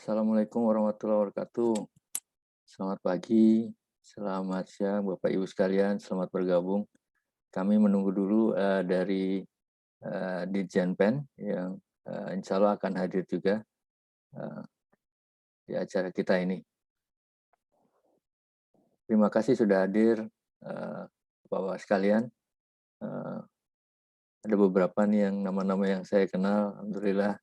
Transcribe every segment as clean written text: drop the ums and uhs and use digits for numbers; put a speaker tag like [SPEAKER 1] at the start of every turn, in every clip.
[SPEAKER 1] Assalamualaikum warahmatullahi wabarakatuh. Selamat pagi, selamat siang Bapak Ibu sekalian, selamat bergabung. Kami menunggu dulu dari Dirjen Pen yang insya Allah akan hadir juga di acara kita ini. Terima kasih sudah hadir Bapak sekalian. Ada beberapa nih yang nama-nama yang saya kenal, alhamdulillah.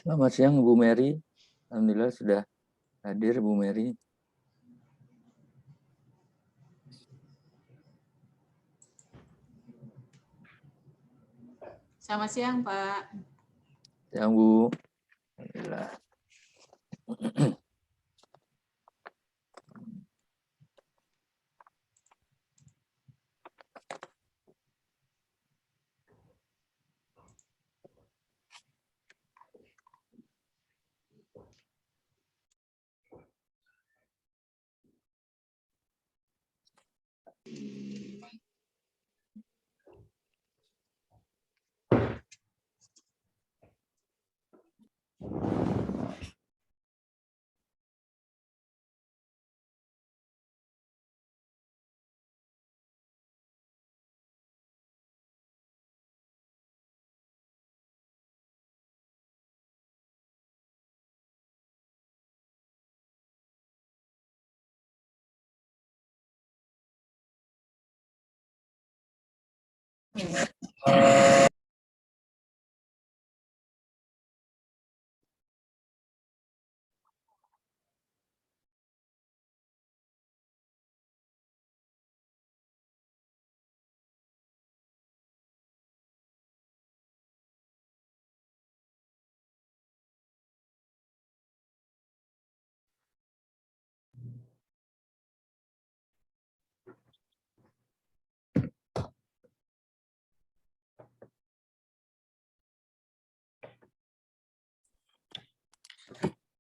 [SPEAKER 1] Selamat siang Bu Mary. Alhamdulillah sudah hadir Bu Mary.
[SPEAKER 2] Selamat siang, Pak.
[SPEAKER 1] Siang Bu. Alhamdulillah.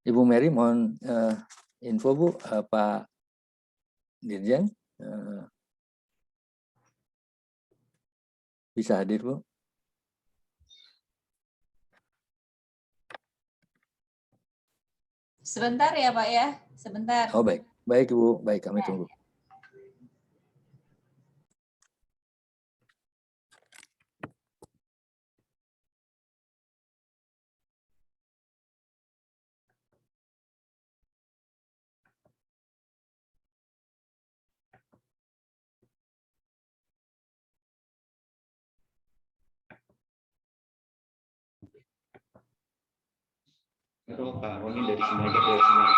[SPEAKER 1] Ibu Mary mohon info Bu, Pak Dirjen bisa hadir Bu?
[SPEAKER 2] Sebentar ya Pak ya, sebentar.
[SPEAKER 1] Oh baik, baik Ibu, baik kami tunggu.
[SPEAKER 3] Halo Pak Roni dari Semarang, dari Semarang.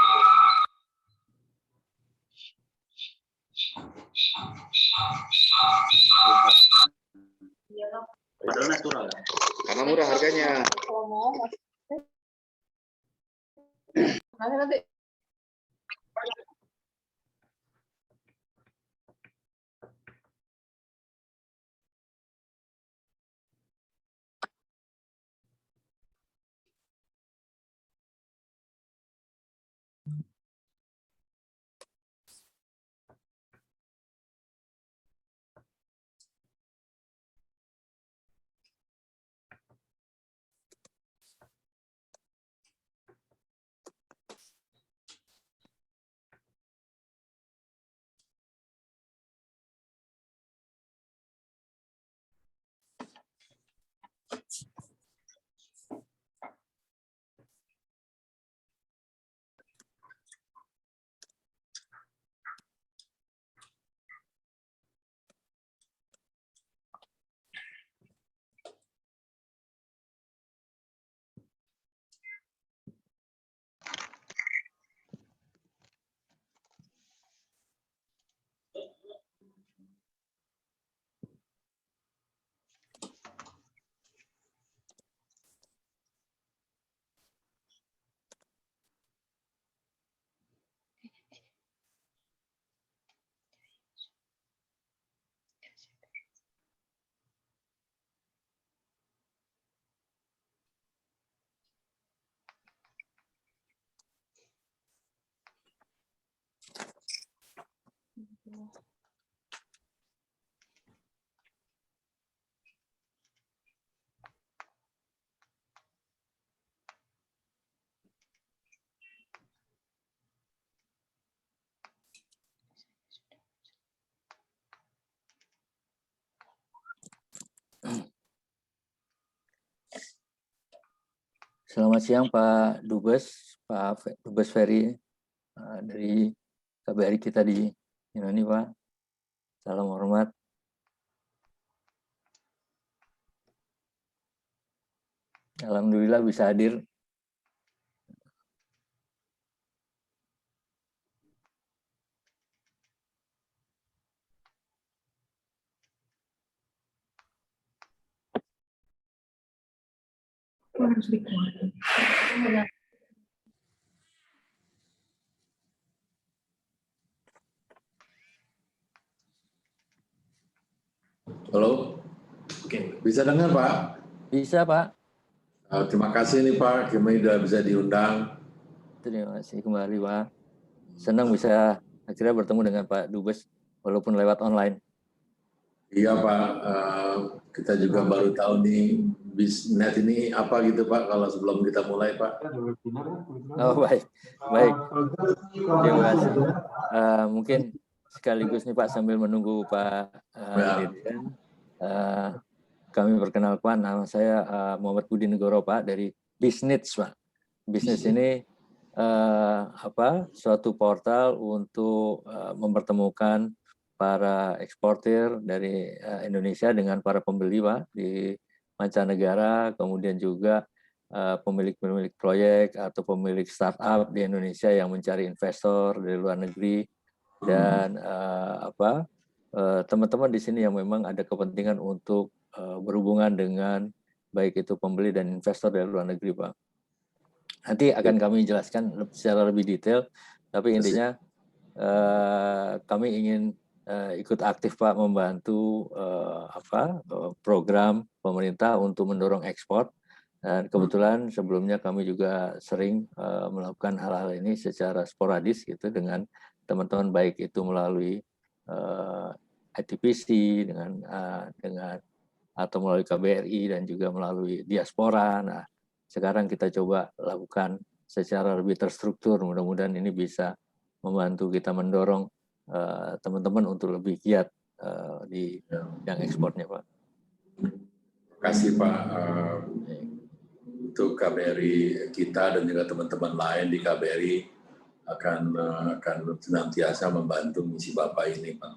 [SPEAKER 3] Padahal natural ya? Karena murah harganya.
[SPEAKER 2] Nanti.
[SPEAKER 1] Selamat siang Pak Dubes, Pak Dubes Ferry dari KBRI kita di Yunani Pak. Salam hormat. Alhamdulillah bisa hadir.
[SPEAKER 4] Halo, bisa dengar Pak?
[SPEAKER 1] Bisa Pak.
[SPEAKER 4] Terima kasih nih Pak, kami sudah bisa diundang.
[SPEAKER 1] Terima kasih kembali Pak. Senang bisa akhirnya bertemu dengan Pak Dubes walaupun lewat online.
[SPEAKER 4] Iya Pak, kita juga baru tahu nih Bisnet ini apa gitu Pak, kalau sebelum kita mulai Pak.
[SPEAKER 1] Oh baik, baik. Terima kasih. Mungkin sekaligus nih Pak sambil menunggu Pak Dirjen, kami perkenalkan nama saya Muhammad Budi Negoro Pak dari Bisnits Pak. Bisnis ini suatu portal untuk mempertemukan para eksportir dari Indonesia dengan para pembeli, Pak, di mancanegara, kemudian juga pemilik-pemilik proyek atau pemilik startup di Indonesia yang mencari investor dari luar negeri, dan teman-teman di sini yang memang ada kepentingan untuk berhubungan dengan baik itu pembeli dan investor dari luar negeri, Pak. Nanti akan kami jelaskan secara lebih detail, tapi intinya kami ingin ikut aktif, Pak, membantu program pemerintah untuk mendorong ekspor. Dan kebetulan sebelumnya kami juga sering melakukan hal-hal ini secara sporadis gitu dengan teman-teman, baik itu melalui ITPC dengan atau melalui KBRI dan juga melalui diaspora. Nah, sekarang kita coba lakukan secara lebih terstruktur. Mudah-mudahan ini bisa membantu kita mendorong teman-teman untuk lebih giat di bidang ekspornya, Pak.
[SPEAKER 4] Terima kasih, Pak. Untuk KBRI kita dan juga teman-teman lain di KBRI akan senantiasa membantu misi Bapak ini, Pak.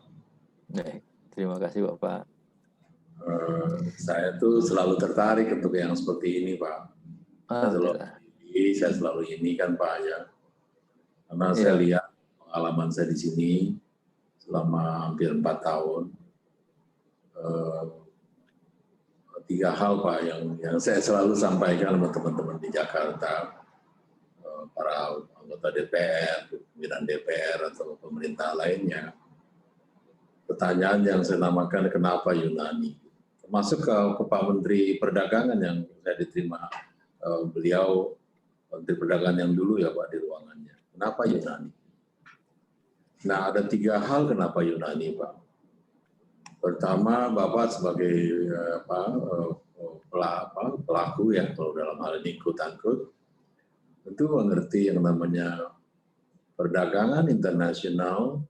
[SPEAKER 1] Terima kasih, Bapak.
[SPEAKER 4] Saya tuh selalu tertarik untuk yang seperti ini, Pak. Saya selalu ini kan, Pak, ya. Karena saya lihat pengalaman saya di sini selama hampir 4 tahun. 3 hal, Pak, yang saya selalu sampaikan sama teman-teman di Jakarta, para anggota DPR, pimpinan DPR atau pemerintah lainnya. Pertanyaan yang saya namakan kenapa Yunani, termasuk ke Pak Menteri Perdagangan yang saya diterima beliau Menteri Perdagangan yang dulu ya, Pak, di ruangannya. Kenapa Yunani? Nah, ada 3 hal kenapa Yunani, Pak. Pertama, Bapak sebagai pelaku ya, kalau dalam hal ini quote-unquote, tentu mengerti yang namanya perdagangan internasional.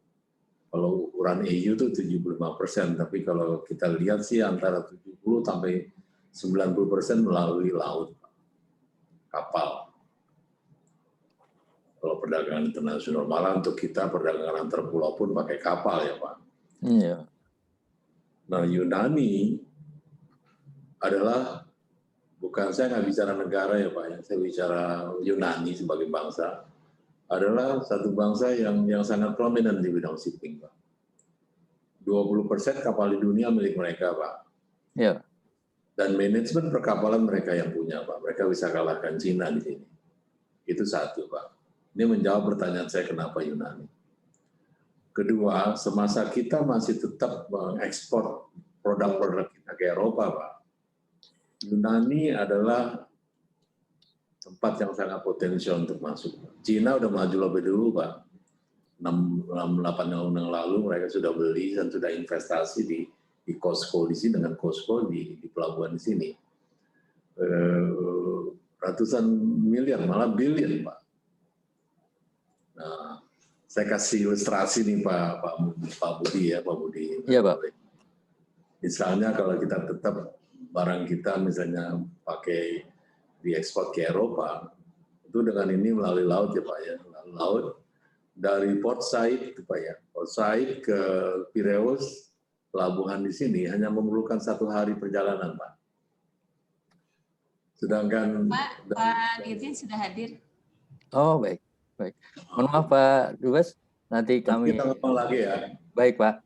[SPEAKER 4] Kalau ukuran EU itu 75%, tapi kalau kita lihat sih antara 70 sampai 90% melalui laut, kapal. Kalau perdagangan internasional, malah untuk kita perdagangan antar pulau pun pakai kapal ya, Pak.
[SPEAKER 1] Iya.
[SPEAKER 4] Nah, Yunani adalah, bukan saya nggak bicara negara ya, Pak, yang saya bicara Yunani sebagai bangsa, adalah satu bangsa yang sangat prominent di bidang shipping, Pak. 20% kapal di dunia milik mereka, Pak.
[SPEAKER 1] Ya.
[SPEAKER 4] Dan manajemen perkapalan mereka yang punya, Pak. Mereka bisa kalahkan Cina di sini. Itu satu, Pak. Ini menjawab pertanyaan saya kenapa Yunani. Kedua, semasa kita masih tetap mengekspor produk-produk kita ke Eropa, Pak, Yunani adalah tempat yang sangat potensial untuk masuk. Cina udah maju lebih dulu, Pak. 6-8 tahun yang lalu mereka sudah beli dan sudah investasi di COSCO di sini, dengan COSCO di pelabuhan di sini. Ratusan miliar, malah bilion, Pak. Nah, saya kasih ilustrasi nih Pak Budi ya, Pak Budi.
[SPEAKER 1] Iya, Pak.
[SPEAKER 4] Misalnya kalau kita tetap barang kita misalnya pakai diekspor ke Eropa, itu dengan ini melalui laut ya, Pak ya, melalui laut dari Port Said itu, Pak ya, Port Said ke Piraeus, pelabuhan di sini hanya memerlukan 1 hari perjalanan, Pak. Sedangkan
[SPEAKER 2] Pak Dirjen sudah hadir.
[SPEAKER 1] Oh, baik. Mohon maaf, Pak Dubes, nanti kami
[SPEAKER 4] kita ngomong lagi ya.
[SPEAKER 1] Baik, Pak.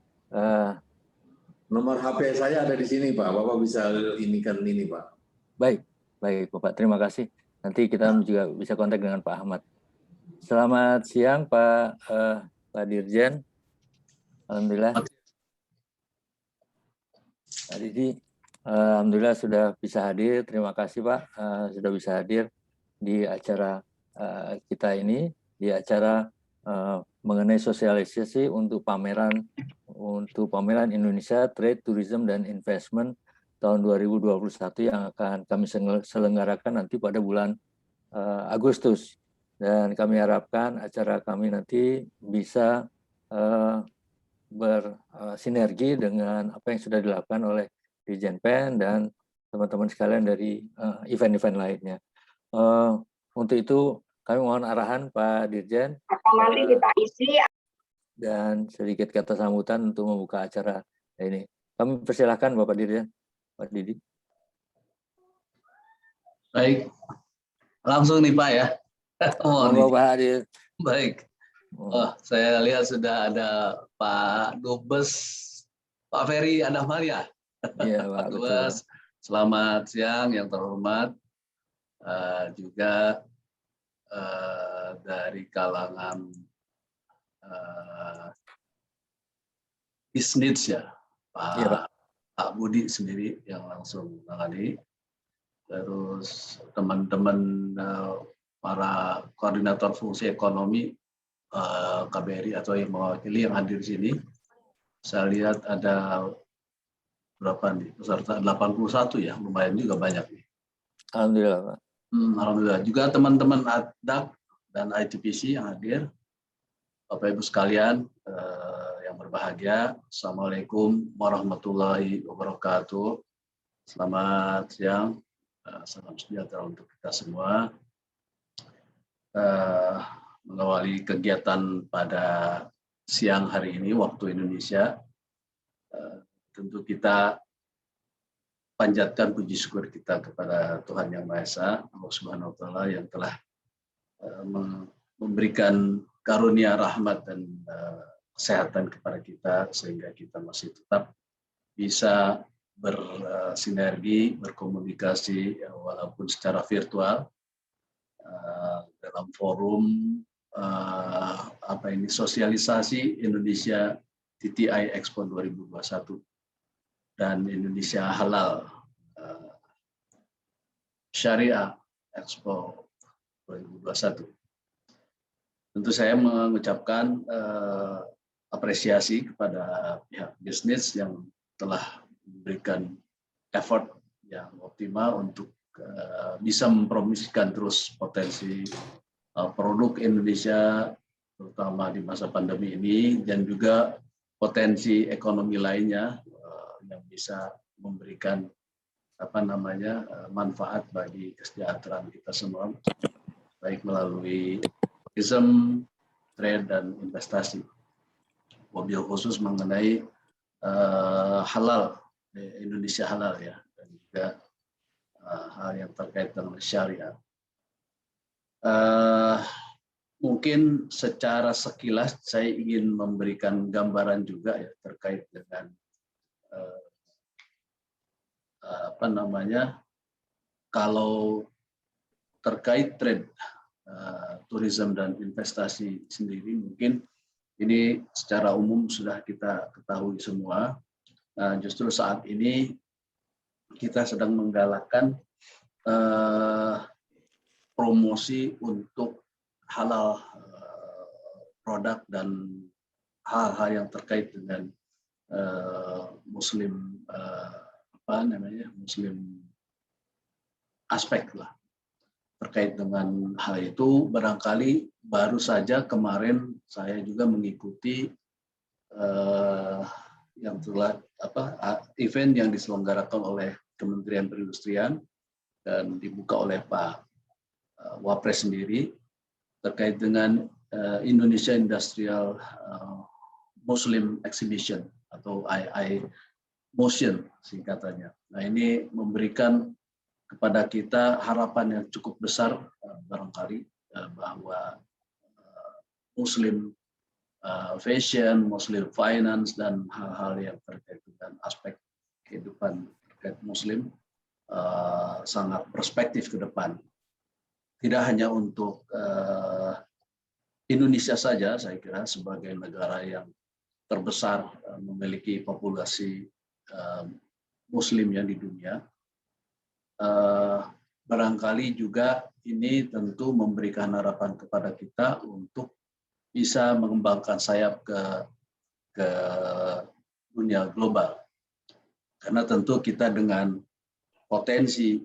[SPEAKER 4] Nomor HP saya ada di sini, Pak. Bapak bisa ini, Pak.
[SPEAKER 1] Baik, Bapak. Terima kasih. Nanti kita juga bisa kontak dengan Pak Ahmad. Selamat siang, Pak Dirjen. Alhamdulillah. Pak Didi, alhamdulillah sudah bisa hadir. Terima kasih, Pak, sudah bisa hadir di acara kita ini, di acara mengenai sosialisasi untuk pameran Indonesia Trade, Tourism, dan Investment tahun 2021 yang akan kami selenggarakan nanti pada bulan Agustus. Dan kami harapkan acara kami nanti bisa bersinergi dengan apa yang sudah dilakukan oleh Dirjen PEN dan teman-teman sekalian dari event-event lainnya. Untuk itu kami mohon arahan Pak Dirjen.
[SPEAKER 5] Nanti kita isi.
[SPEAKER 1] dan sedikit kata sambutan untuk membuka acara ini. Kami persilahkan Bapak Dirjen, Pak Didi.
[SPEAKER 5] Baik, langsung nih Pak ya.
[SPEAKER 1] Monggo Pak Dirjen.
[SPEAKER 5] Baik. Saya lihat sudah ada Pak Dubes, Pak Ferry Andahmaria.
[SPEAKER 1] Iya Pak,
[SPEAKER 5] Pak Dubes, selamat siang yang terhormat. Juga dari kalangan bisnis ya, Pak Budi sendiri yang langsung menangani. Terus teman-teman para koordinator fungsi ekonomi KBRI atau yang mewakili yang hadir di sini. Saya lihat ada berapa nih peserta, 81 ya, lumayan juga banyak nih.
[SPEAKER 1] Alhamdulillah Pak.
[SPEAKER 5] Alhamdulillah. Juga teman-teman ADAK dan ITPC yang hadir. Bapak Ibu sekalian yang berbahagia, Assalamualaikum warahmatullahi wabarakatuh. Selamat siang, salam sejahtera untuk kita semua. Mengawali kegiatan pada siang hari ini waktu Indonesia, tentu kita panjatkan puji syukur kita kepada Tuhan Yang Maha Esa, Allah Subhanahu Wa Taala yang telah memberikan karunia rahmat dan kesehatan kepada kita sehingga kita masih tetap bisa bersinergi, berkomunikasi walaupun secara virtual dalam forum sosialisasi Indonesia TTI Expo 2021 dan Indonesia Halal Syariah Expo 2021. Tentu saya mengucapkan apresiasi kepada pihak bisnis yang telah memberikan effort yang optimal untuk bisa mempromosikan terus potensi produk Indonesia terutama di masa pandemi ini dan juga potensi ekonomi lainnya yang bisa memberikan manfaat bagi kesejahteraan kita semua baik melalui tourism, trade dan investasi. Mobil khusus mengenai halal, Indonesia halal ya, dan juga hal yang terkait dengan syariah. Mungkin secara sekilas saya ingin memberikan gambaran juga ya terkait dengan kalau terkait trade, tourism dan investasi sendiri mungkin ini secara umum sudah kita ketahui semua. Justru saat ini kita sedang menggalakkan promosi untuk halal produk dan hal-hal yang terkait dengan Muslim Muslim aspek lah. Terkait dengan hal itu, barangkali baru saja kemarin saya juga mengikuti yang telah event yang diselenggarakan oleh Kementerian Perindustrian dan dibuka oleh Pak Wapres sendiri terkait dengan Indonesia Industrial Muslim Exhibition atau II Motion singkatannya. Nah ini memberikan kepada kita harapan yang cukup besar barangkali bahwa Muslim fashion, Muslim finance dan hal-hal yang terkait dengan aspek kehidupan terkait Muslim sangat perspektif ke depan. Tidak hanya untuk Indonesia saja, saya kira sebagai negara yang terbesar memiliki populasi Muslim yang di dunia. Barangkali juga ini tentu memberikan harapan kepada kita untuk bisa mengembangkan sayap ke dunia global. Karena tentu kita dengan potensi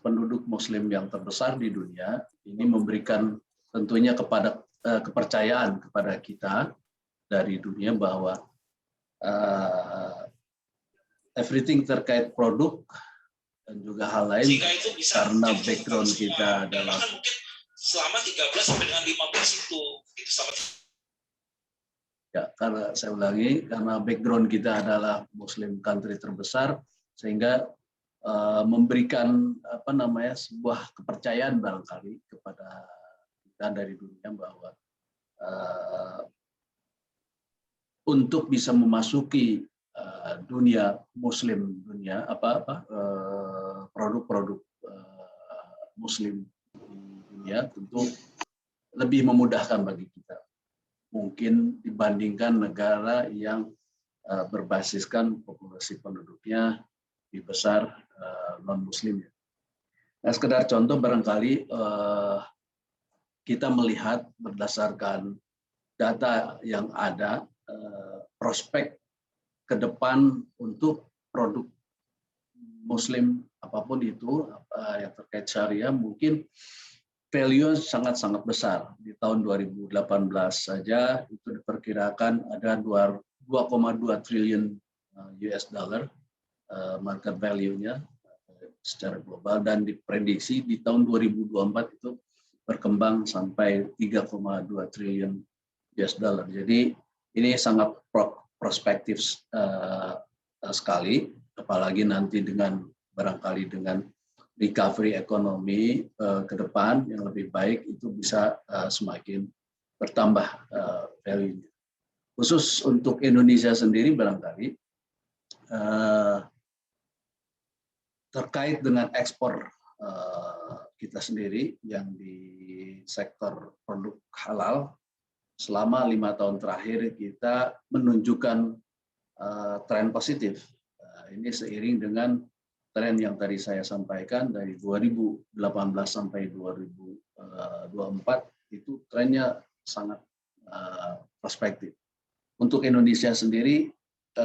[SPEAKER 5] penduduk Muslim yang terbesar di dunia, ini memberikan tentunya kepada kepercayaan kepada kita dari dunia bahwa everything terkait produk dan juga hal lain karena background kita adalah
[SPEAKER 6] selama 13 sampai dengan 15 itu sama
[SPEAKER 5] Ya, karena saya ulangi, karena background kita adalah Muslim country terbesar, sehingga memberikan sebuah kepercayaan barangkali kepada kita dari dunia bahwa untuk bisa memasuki dunia Muslim, produk-produk Muslim di dunia tentu lebih memudahkan bagi kita. Mungkin dibandingkan negara yang berbasiskan populasi penduduknya lebih besar non-Muslim. Nah, sekedar contoh barangkali kita melihat berdasarkan data yang ada, prospek ke depan untuk produk Muslim apapun itu yang terkait syariah mungkin value sangat-sangat besar. Di tahun 2018 saja itu diperkirakan ada 2,2 triliun US dollar market value-nya secara global, dan diprediksi di tahun 2024 itu berkembang sampai 3,2 triliun US dollar. Jadi ini sangat prospektif sekali, apalagi nanti barangkali dengan recovery ekonomi ke depan yang lebih baik, itu bisa semakin bertambah value-nya. Khusus untuk Indonesia sendiri barangkali terkait dengan ekspor kita sendiri yang di sektor produk halal, selama 5 tahun terakhir kita menunjukkan tren positif. Ini seiring dengan tren yang tadi saya sampaikan dari 2018 sampai 2024 itu trennya sangat prospektif. Untuk Indonesia sendiri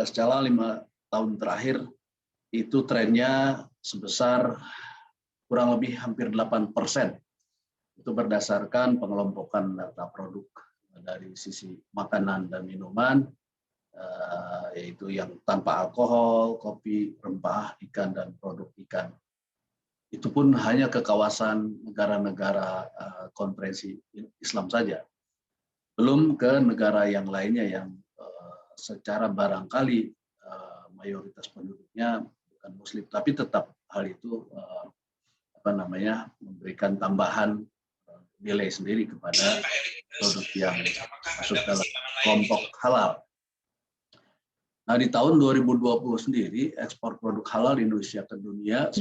[SPEAKER 5] secara 5 tahun terakhir itu trennya sebesar kurang lebih hampir 8%. Itu berdasarkan pengelompokan data produk dari sisi makanan dan minuman, yaitu yang tanpa alkohol, kopi, rempah, ikan, dan produk ikan. Itu pun hanya ke kawasan negara-negara konferensi Islam saja. Belum ke negara yang lainnya yang secara barangkali mayoritas penduduknya bukan Muslim, tapi tetap hal itu memberikan tambahan nilai sendiri kepada produk yang masuk dalam kelompok halal. Nah, di tahun 2020 sendiri, ekspor produk halal Indonesia ke dunia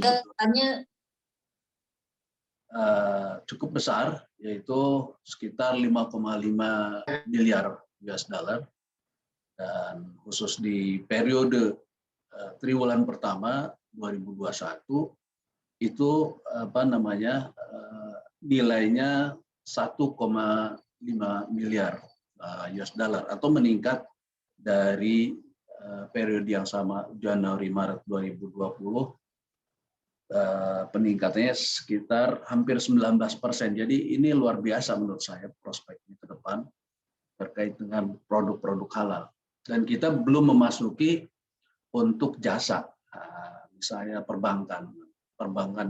[SPEAKER 5] cukup besar, yaitu sekitar 5,5 miliar US dollar. Dan khusus di periode triwulan pertama 2021, itu nilainya 1,5 miliar US dollar, atau meningkat dari periode yang sama Januari-Maret 2020, peningkatannya sekitar hampir 19%. Jadi ini luar biasa menurut saya prospeknya ke depan terkait dengan produk-produk halal. Dan kita belum memasuki untuk jasa, misalnya perbankan. Perbankan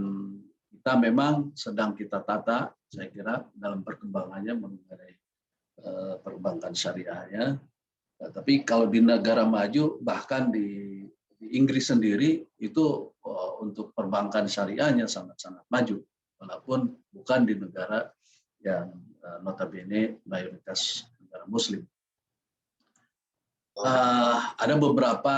[SPEAKER 5] kita memang sedang kita tata, saya kira dalam perkembangannya mengenai perbankan syariahnya. Tapi kalau di negara maju, bahkan di Inggris sendiri, itu untuk perbankan syariahnya sangat-sangat maju, walaupun bukan di negara yang notabene mayoritas negara Muslim. Ada beberapa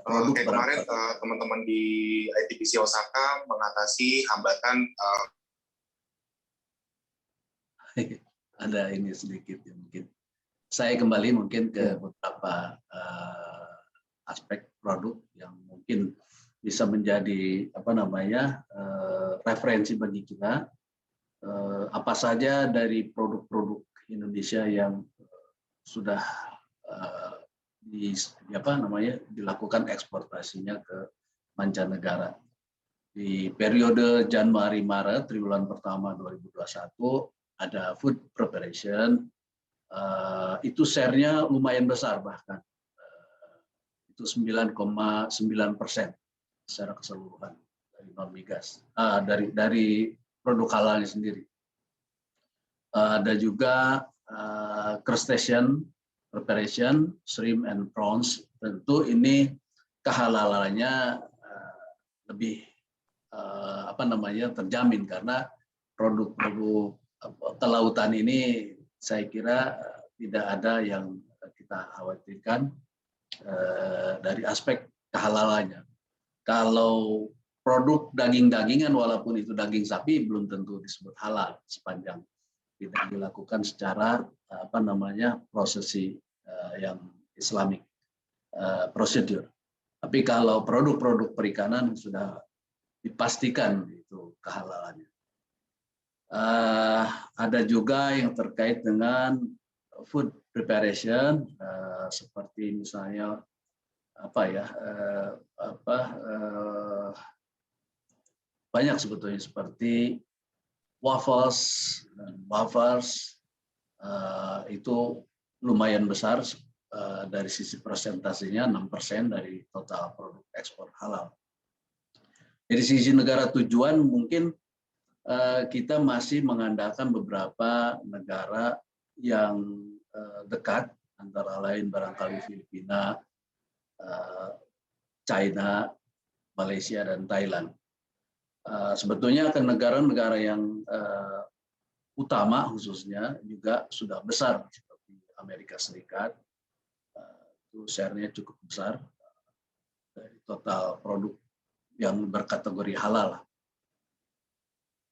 [SPEAKER 5] produk
[SPEAKER 6] kemarin teman-teman di ITBC Osaka mengatasi hambatan
[SPEAKER 5] ada ini sedikit mungkin. Saya kembali mungkin ke beberapa aspek produk yang mungkin bisa menjadi referensi bagi kita. Apa saja dari produk-produk Indonesia yang sudah dilakukan eksportasinya ke mancanegara. Di periode Januari-Maret triwulan pertama 2021 ada food preparation, itu share-nya lumayan besar, bahkan itu 9,9% secara keseluruhan dari non migas, dari produk halalnya sendiri. Ada juga crustacean preparation, shrimp and prawns, tentu ini kehalalannya lebih terjamin karena produk-produk kelautan ini saya kira tidak ada yang kita khawatirkan dari aspek kehalalannya. Kalau produk daging-dagingan walaupun itu daging sapi belum tentu disebut halal sepanjang tidak dilakukan secara prosesi yang Islamic prosedur. Tapi kalau produk-produk perikanan sudah dipastikan itu kehalalannya. Ada juga yang terkait dengan food preparation seperti misalnya banyak sebetulnya seperti waffles, itu lumayan besar dari sisi persentasenya 6% dari total produk ekspor halal. Dari sisi negara tujuan mungkin kita masih mengandalkan beberapa negara yang dekat, antara lain barangkali Filipina, China, Malaysia, dan Thailand. Sebetulnya ke negara-negara yang utama khususnya juga sudah besar seperti Amerika Serikat, itu share-nya cukup besar dari total produk yang berkategori halal.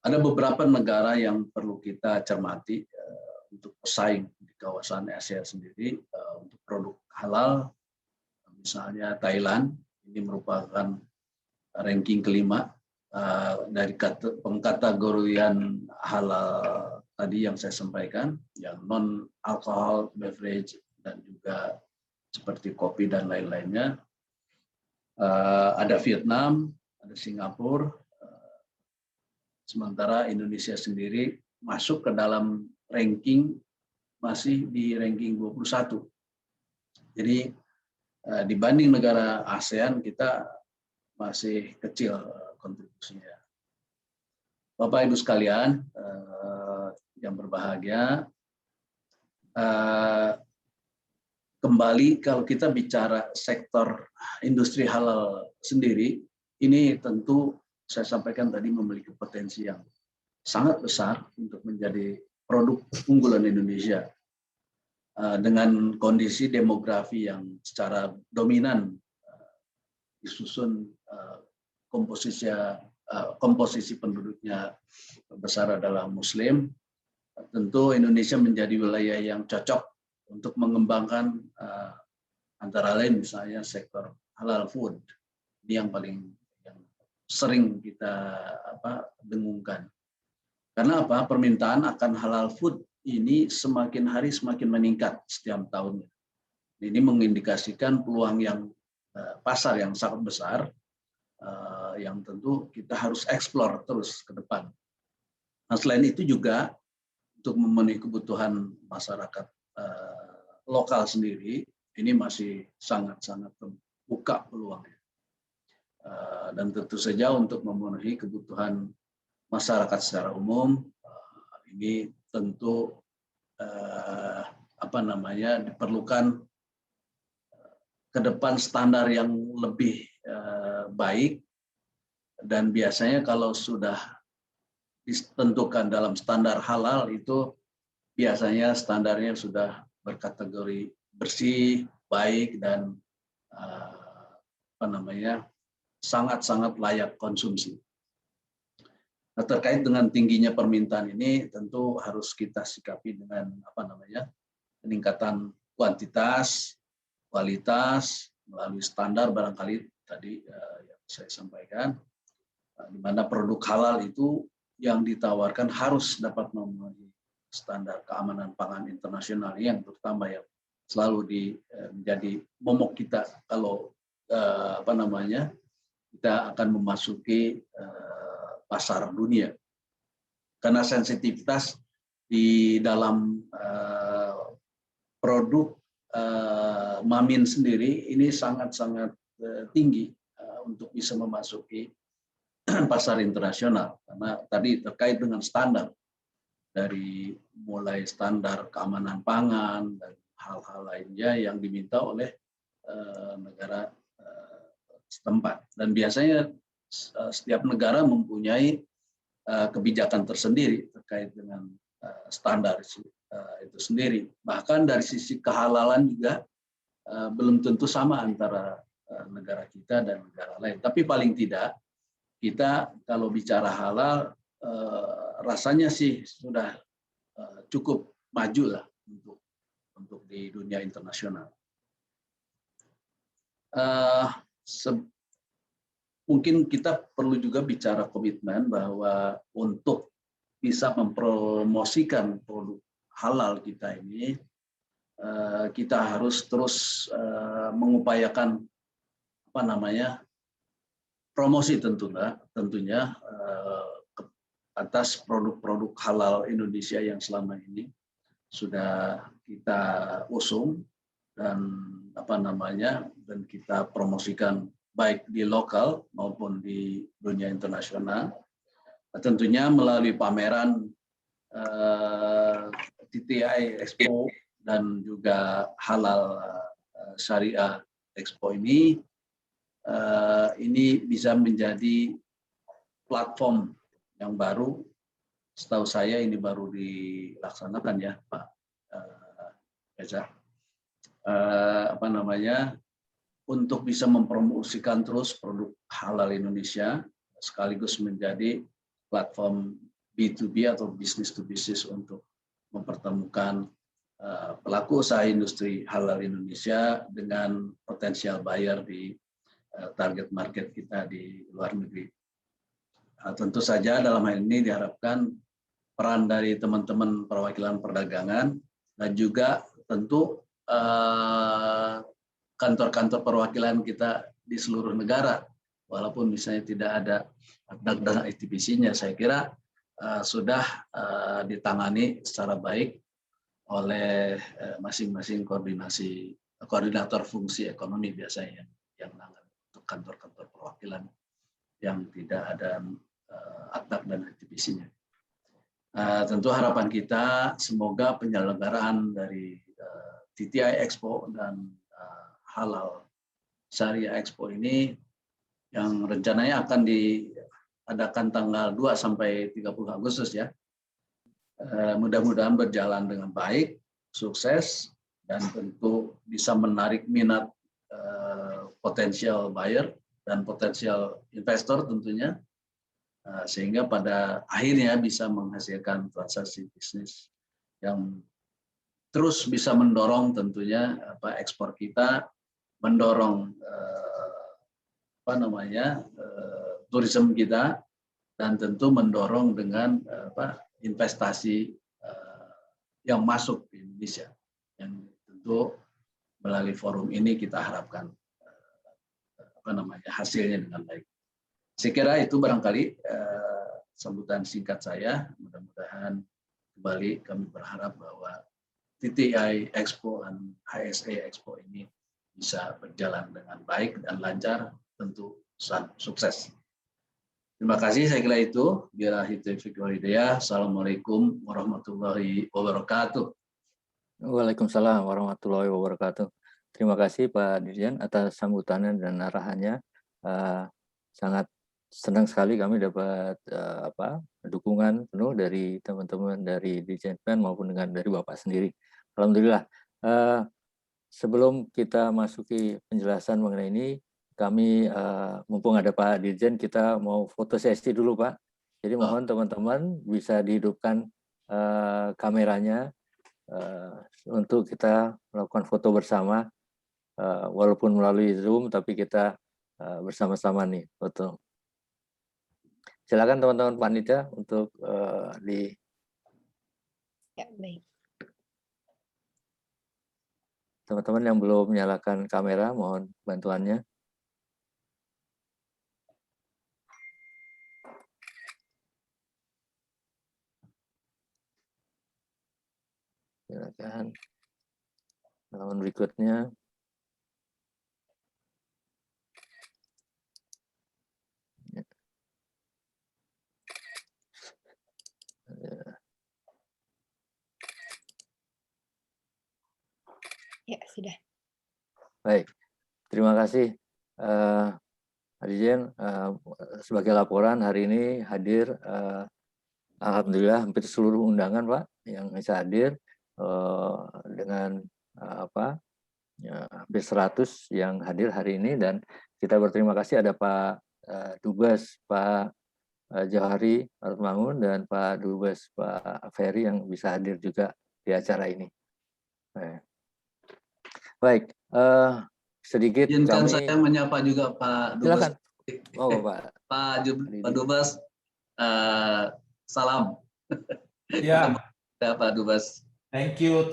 [SPEAKER 5] Ada beberapa negara yang perlu kita cermati untuk pesaing di kawasan Asia sendiri untuk produk halal. Misalnya Thailand, ini merupakan ranking kelima dari pengkategorian halal tadi yang saya sampaikan, yang non-alcohol beverage dan juga seperti kopi dan lain-lainnya. Ada Vietnam, ada Singapura, sementara Indonesia sendiri masuk ke dalam ranking, masih di ranking 21. Jadi dibanding negara ASEAN kita masih kecil kontribusinya. Bapak Ibu sekalian yang berbahagia, kembali kalau kita bicara sektor industri halal sendiri, ini tentu saya sampaikan tadi memiliki potensi yang sangat besar untuk menjadi produk unggulan Indonesia. Dengan kondisi demografi yang secara dominan disusun komposisi penduduknya besar adalah Muslim, tentu Indonesia menjadi wilayah yang cocok untuk mengembangkan antara lain misalnya sektor halal food. Ini yang paling sering kita dengungkan. Karena apa? Permintaan akan halal food ini semakin hari semakin meningkat setiap tahunnya. Ini mengindikasikan peluang yang pasar yang sangat besar, yang tentu kita harus eksplor terus ke depan. Nah, selain itu juga untuk memenuhi kebutuhan masyarakat lokal sendiri, ini masih sangat-sangat terbuka peluangnya. Dan tentu saja untuk memenuhi kebutuhan masyarakat secara umum, ini tentu diperlukan ke depan standar yang lebih baik, dan biasanya kalau sudah ditentukan dalam standar halal itu biasanya standarnya sudah berkategori bersih, baik, dan sangat-sangat layak konsumsi. Nah, terkait dengan tingginya permintaan ini tentu harus kita sikapi dengan peningkatan kuantitas, kualitas melalui standar barangkali tadi yang saya sampaikan, di mana produk halal itu yang ditawarkan harus dapat memenuhi standar keamanan pangan internasional yang terutama yang selalu menjadi momok kita kalau kita akan memasuki pasar dunia. Karena sensitivitas di dalam produk Mamin sendiri ini sangat-sangat tinggi untuk bisa memasuki pasar internasional. Karena tadi terkait dengan standar. dari mulai standar keamanan pangan dan hal-hal lainnya yang diminta oleh negara setempat. Dan biasanya setiap negara mempunyai kebijakan tersendiri terkait dengan standar itu sendiri. Bahkan dari sisi kehalalan juga belum tentu sama antara negara kita dan negara lain. Tapi paling tidak kita kalau bicara halal rasanya sih sudah cukup maju lah untuk di dunia internasional. Mungkin kita perlu juga bicara komitmen bahwa untuk bisa mempromosikan produk halal kita ini, kita harus terus mengupayakan promosi tentunya atas produk-produk halal Indonesia yang selama ini sudah kita usung dan dan kita promosikan baik di lokal maupun di dunia internasional, tentunya melalui pameran TTI Expo dan juga Halal Syariah Expo ini bisa menjadi platform yang baru. Setahu saya ini baru dilaksanakan ya Pak Reza. Untuk bisa mempromosikan terus produk halal Indonesia sekaligus menjadi platform B2B atau business to business untuk mempertemukan pelaku usaha industri halal Indonesia dengan potensial buyer di target market kita di luar negeri. Tentu saja dalam hal ini diharapkan peran dari teman-teman perwakilan perdagangan dan juga tentu kantor-kantor perwakilan kita di seluruh negara, walaupun misalnya tidak ada dan ITBC-nya, saya kira sudah ditangani secara baik oleh masing-masing koordinator fungsi ekonomi biasanya yang untuk kantor-kantor perwakilan yang tidak ada akta dan ITBC-nya. Tentu harapan kita semoga penyelenggaraan dari TTI Expo dan Halal Syariah Expo ini yang rencananya akan diadakan tanggal 2 sampai 30 Agustus ya. Mudah-mudahan berjalan dengan baik, sukses, dan tentu bisa menarik minat potensial buyer dan potensial investor tentunya, sehingga pada akhirnya bisa menghasilkan transaksi bisnis yang terus bisa mendorong tentunya ekspor kita, mendorong turisme kita, dan tentu mendorong dengan investasi yang masuk di Indonesia, yang tentu melalui forum ini kita harapkan hasilnya dengan baik. Saya kira itu barangkali sambutan singkat saya. Mudah-mudahan kembali kami berharap bahwa TTI Expo dan HSE Expo ini bisa berjalan dengan baik dan lancar, tentu sukses. Terima kasih, saya kira itu. Billahi taufiq wal hidayah. Assalamualaikum warahmatullahi wabarakatuh.
[SPEAKER 1] Waalaikumsalam warahmatullahi wabarakatuh. Terima kasih Pak Dirjen atas sambutannya dan arahannya. Sangat senang sekali kami dapat dukungan penuh dari teman-teman dari Dirjen PEN maupun dari Bapak sendiri. Alhamdulillah. Sebelum kita masuki penjelasan mengenai ini, kami mumpung ada Pak Dirjen, kita mau foto sesi dulu Pak. Jadi mohon teman-teman bisa dihidupkan kameranya untuk kita melakukan foto bersama, walaupun melalui Zoom, tapi kita bersama-sama nih foto. Silakan teman-teman panitia untuk
[SPEAKER 2] Ya, baik.
[SPEAKER 1] Teman-teman yang belum menyalakan kamera, mohon bantuannya. Silakan. Halaman berikutnya.
[SPEAKER 7] sudah.
[SPEAKER 1] Baik, terima kasih Dirjen. Sebagai laporan hari ini hadir alhamdulillah hampir seluruh undangan Pak yang bisa hadir dengan hampir 100 yang hadir hari ini, dan kita berterima kasih ada Pak Dubes Pak Johari Arutmangun dan Pak Dubes Pak Ferry yang bisa hadir juga di acara ini. Baik, sedikit
[SPEAKER 5] izinkan
[SPEAKER 1] kami.
[SPEAKER 5] saya menyapa juga Pak Dubes.
[SPEAKER 1] Silakan. Oh,
[SPEAKER 5] Pak Dubes, salam.
[SPEAKER 8] Ya.
[SPEAKER 5] Pak Dubes.
[SPEAKER 8] Thank you.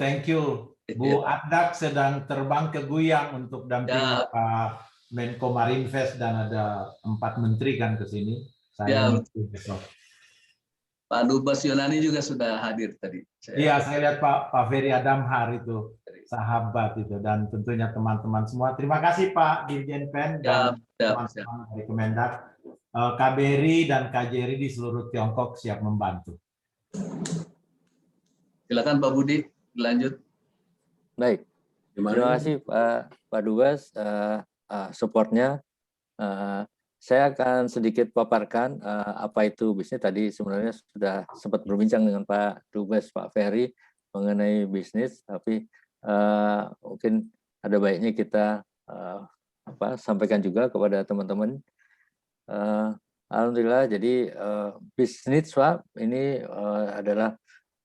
[SPEAKER 8] Bu Adak sedang terbang ke Guyang untuk dampingi Pak Menko Marinvest, dan ada 4 menteri kan ke sini. Saya besok.
[SPEAKER 5] Pak Dubes Yunani juga sudah hadir tadi.
[SPEAKER 8] Iya, saya lihat Pak Ferry Adamhar itu, sahabat itu, dan tentunya teman-teman semua. Terima kasih Pak Dirjen Pen dan teman-teman dari Kemendak, KBRI dan KJRI di seluruh Tiongkok siap membantu.
[SPEAKER 5] Silakan Pak Budi, lanjut.
[SPEAKER 1] Baik, terima kasih Pak Dubes supportnya. Saya akan sedikit paparkan apa itu bisnis. Tadi sebenarnya sudah sempat berbincang dengan Pak Dubes Pak Ferry mengenai bisnis, tapi mungkin ada baiknya kita sampaikan juga kepada teman-teman. Alhamdulillah, jadi bisnis Pak ini adalah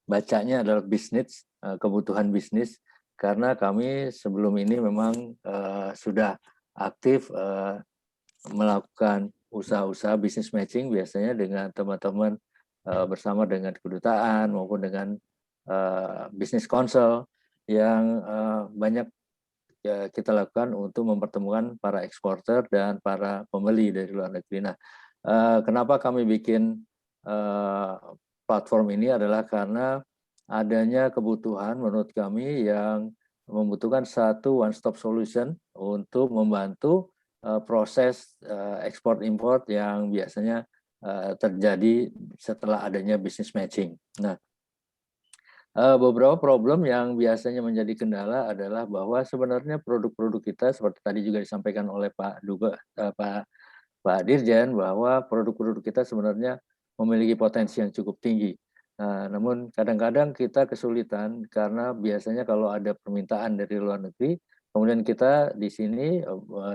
[SPEAKER 1] bacanya adalah bisnis, kebutuhan bisnis, karena kami sebelum ini memang sudah aktif melakukan usaha-usaha bisnis matching biasanya dengan teman-teman bersama dengan kedutaan maupun dengan bisnis konsul yang banyak kita lakukan untuk mempertemukan para eksporter dan para pembeli dari luar negeri. Nah, kenapa kami bikin platform ini adalah karena adanya kebutuhan menurut kami yang membutuhkan satu one-stop solution untuk membantu proses ekspor import yang biasanya terjadi setelah adanya business matching. Nah, beberapa problem yang biasanya menjadi kendala adalah bahwa sebenarnya produk-produk kita seperti tadi juga disampaikan oleh Pak Dirjen, bahwa produk-produk kita sebenarnya memiliki potensi yang cukup tinggi. Namun kadang-kadang kita kesulitan karena biasanya kalau ada permintaan dari luar negeri, kemudian kita di sini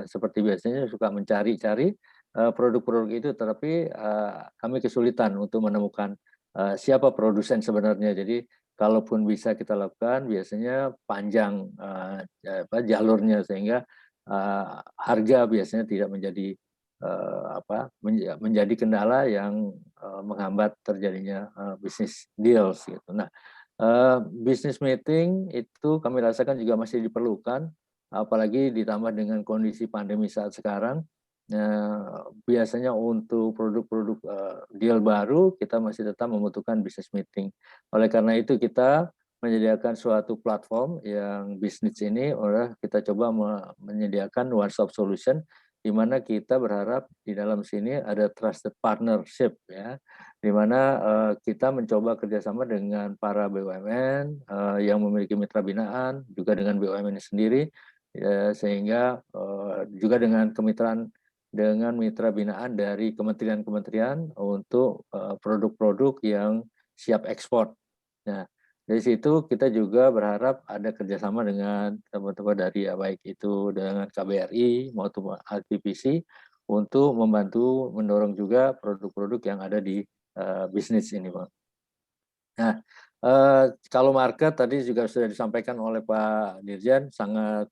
[SPEAKER 1] seperti biasanya suka mencari-cari produk-produk itu, tetapi kami kesulitan untuk menemukan siapa produsen sebenarnya. Jadi kalaupun bisa kita lakukan, biasanya panjang jalurnya sehingga harga biasanya tidak menjadi menjadi kendala yang menghambat terjadinya bisnis deals gitu. Nah, business meeting itu kami rasakan juga masih diperlukan, apalagi ditambah dengan kondisi pandemi saat sekarang. Biasanya untuk produk-produk deal baru kita masih tetap membutuhkan business meeting. Oleh karena itu kita menyediakan suatu platform yang bisnis ini, kita coba menyediakan one-stop solution, di mana kita berharap di dalam sini ada trusted partnership, ya, di mana kita mencoba kerjasama dengan para BUMN yang memiliki mitra binaan, juga dengan BUMN sendiri, sehingga juga dengan kemitraan dengan mitra binaan dari kementerian-kementerian untuk produk-produk yang siap ekspor. Nah, dari situ kita juga berharap ada kerjasama dengan teman-teman dari baik itu dengan KBRI maupun ITPC untuk membantu mendorong juga produk-produk yang ada di bisnis ini, Bang. Nah, kalau market tadi juga sudah disampaikan oleh Pak Dirjen, sangat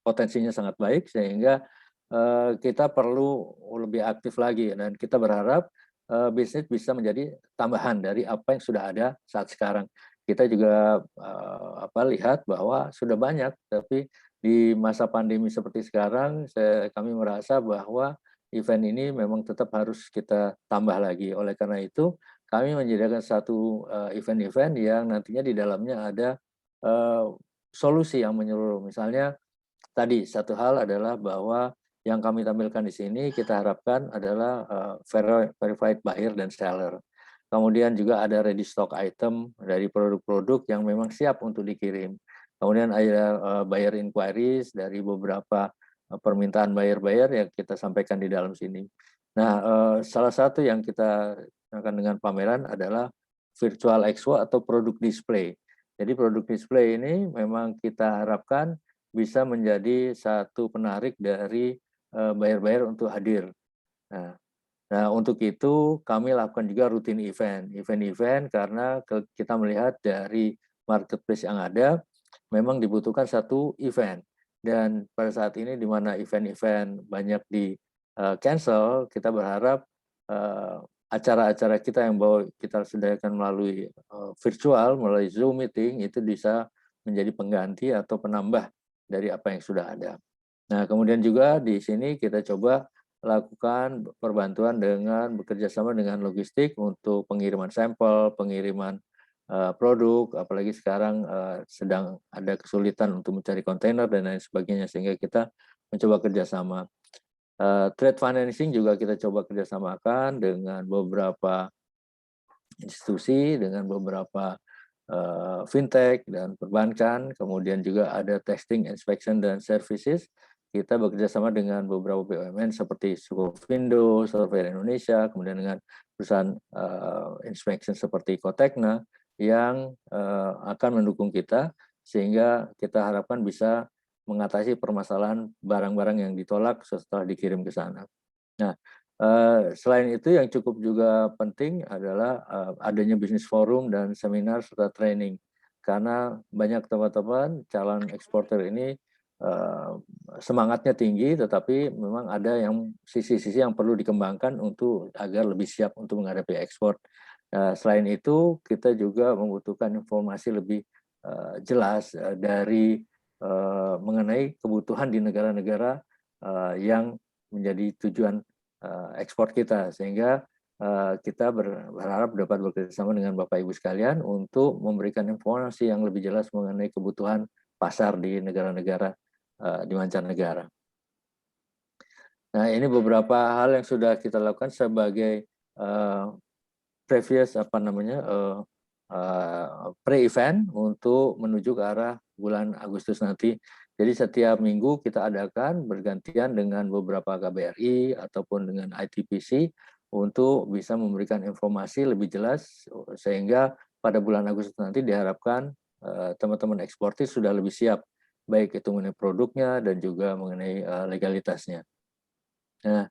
[SPEAKER 1] potensinya sangat baik, sehingga kita perlu lebih aktif lagi, dan kita berharap bisnis bisa menjadi tambahan dari apa yang sudah ada saat sekarang. Kita juga lihat bahwa sudah banyak, tapi di masa pandemi seperti sekarang, kami merasa bahwa event ini memang tetap harus kita tambah lagi. Oleh karena itu, kami menyediakan satu event-event yang nantinya di dalamnya ada solusi yang menyeluruh. Misalnya tadi satu hal adalah bahwa yang kami tampilkan di sini kita harapkan adalah verified buyer dan seller. kemudian juga ada ready stock item dari produk-produk yang memang siap untuk dikirim. Kemudian ada buyer inquiries dari beberapa permintaan buyer-buyer yang kita sampaikan di dalam sini. Nah, salah satu yang kita akan dengan pameran adalah virtual expo atau produk display. Jadi produk display ini memang kita harapkan bisa menjadi satu penarik dari buyer-buyer untuk hadir. Nah, untuk itu kami lakukan juga rutin event karena kita melihat dari marketplace yang ada memang dibutuhkan satu event. Dan pada saat ini di mana event-event banyak di cancel, kita berharap acara-acara kita yang kita sediakan melalui virtual, melalui Zoom meeting, itu bisa menjadi pengganti atau penambah dari apa yang sudah ada. Nah, kemudian juga di sini kita coba lakukan perbantuan dengan bekerja sama dengan logistik untuk pengiriman sampel, pengiriman produk, apalagi sekarang sedang ada kesulitan untuk mencari kontainer dan lain sebagainya, sehingga kita mencoba kerjasama. Trade financing juga kita coba kerjasamakan dengan beberapa institusi, dengan beberapa fintech dan perbankan, kemudian juga ada testing, inspection, dan services. Kita bekerjasama dengan beberapa BUMN seperti Sukovindo, Surveyor Indonesia, kemudian dengan perusahaan inspection seperti Kotekna yang akan mendukung kita, sehingga kita harapkan bisa mengatasi permasalahan barang-barang yang ditolak setelah dikirim ke sana. Nah, selain itu yang cukup juga penting adalah adanya bisnis forum dan seminar serta training, karena banyak teman-teman calon eksporter ini semangatnya tinggi, tetapi memang ada yang sisi-sisi yang perlu dikembangkan untuk agar lebih siap untuk menghadapi ekspor. Selain itu kita juga membutuhkan informasi lebih jelas dari mengenai kebutuhan di negara-negara yang menjadi tujuan ekspor kita, sehingga kita berharap dapat bekerjasama dengan Bapak Ibu sekalian untuk memberikan informasi yang lebih jelas mengenai kebutuhan pasar di negara-negara di mancanegara. Nah, ini beberapa hal yang sudah kita lakukan sebagai previous pre-event untuk menuju ke arah bulan Agustus nanti. Jadi setiap minggu kita adakan bergantian dengan beberapa KBRI ataupun dengan ITPC untuk bisa memberikan informasi lebih jelas, sehingga pada bulan Agustus nanti diharapkan teman-teman eksportir sudah lebih siap, baik itu mengenai produknya dan juga mengenai legalitasnya. Nah,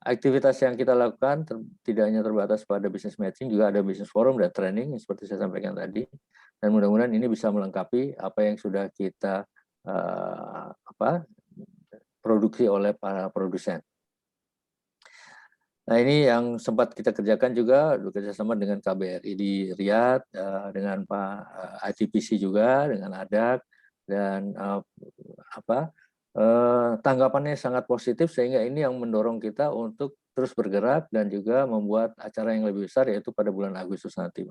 [SPEAKER 1] aktivitas yang kita lakukan tidak hanya terbatas pada business matching, juga ada business forum dan training seperti saya sampaikan tadi, dan mudah-mudahan ini bisa melengkapi apa yang sudah kita produksi oleh para produsen. Nah, ini yang sempat kita kerjakan juga bekerjasama dengan KBRI di Riyadh, dengan Pak ITPC juga, dengan ADAC, dan tanggapannya sangat positif, sehingga ini yang mendorong kita untuk terus bergerak dan juga membuat acara yang lebih besar, yaitu pada bulan Agustus nanti.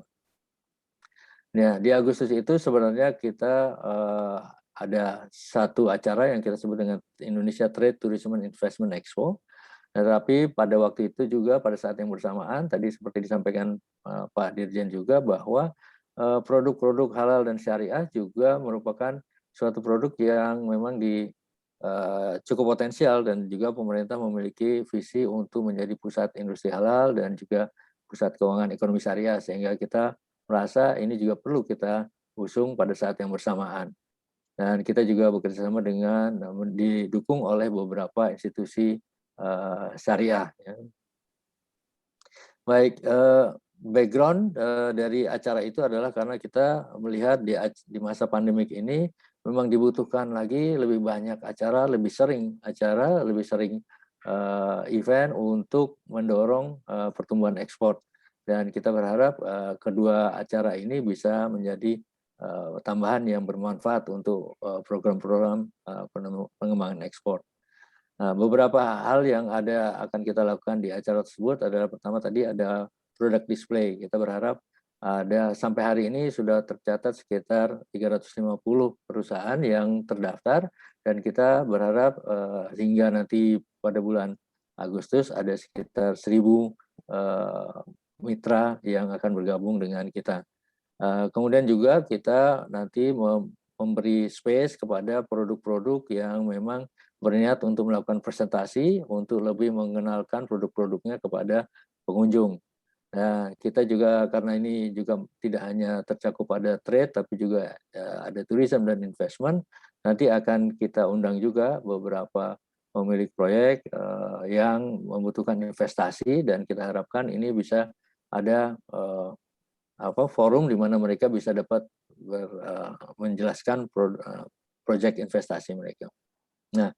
[SPEAKER 1] Nah, di Agustus itu sebenarnya kita ada satu acara yang kita sebut dengan Indonesia Trade Tourism and Investment Expo. Nah, tapi pada waktu itu juga pada saat yang bersamaan, tadi seperti disampaikan Pak Dirjen juga, bahwa produk-produk halal dan syariah juga merupakan suatu produk yang memang cukup potensial, dan juga pemerintah memiliki visi untuk menjadi pusat industri halal dan juga pusat keuangan ekonomi syariah, sehingga kita merasa ini juga perlu kita usung pada saat yang bersamaan. Dan kita juga bekerjasama dengan didukung oleh beberapa institusi syariah. Ya. Baik, background dari acara itu adalah karena kita melihat di masa pandemik ini memang dibutuhkan lagi lebih banyak acara, lebih sering event untuk mendorong pertumbuhan ekspor. Dan kita berharap kedua acara ini bisa menjadi tambahan yang bermanfaat untuk program-program pengembangan ekspor. Nah, beberapa hal yang akan kita lakukan di acara tersebut adalah, pertama tadi ada product display. Kita berharap ada sampai hari ini sudah tercatat sekitar 350 perusahaan yang terdaftar, dan kita berharap hingga nanti pada bulan Agustus ada sekitar 1.000 mitra yang akan bergabung dengan kita. Kemudian juga kita nanti memberi space kepada produk-produk yang memang berniat untuk melakukan presentasi untuk lebih mengenalkan produk-produknya kepada pengunjung. Nah, kita juga karena ini juga tidak hanya tercakup pada trade, tapi juga ada tourism dan investment, nanti akan kita undang juga beberapa pemilik proyek yang membutuhkan investasi, dan kita harapkan ini bisa ada forum di mana mereka bisa dapat menjelaskan proyek investasi mereka. Nah,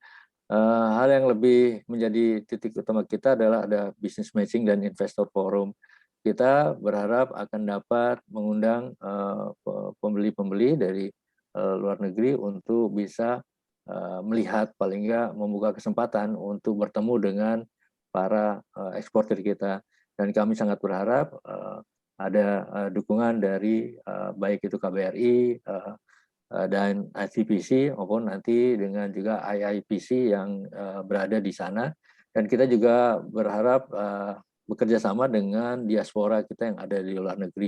[SPEAKER 1] hal yang lebih menjadi titik utama kita adalah ada business matching dan investor forum. Kita berharap akan dapat mengundang pembeli-pembeli dari luar negeri untuk bisa melihat, paling enggak membuka kesempatan untuk bertemu dengan para eksportir kita. Dan kami sangat berharap ada dukungan dari baik itu KBRI dan ITPC maupun nanti dengan juga IIPC yang berada di sana. Dan kita juga berharap bekerja sama dengan diaspora kita yang ada di luar negeri.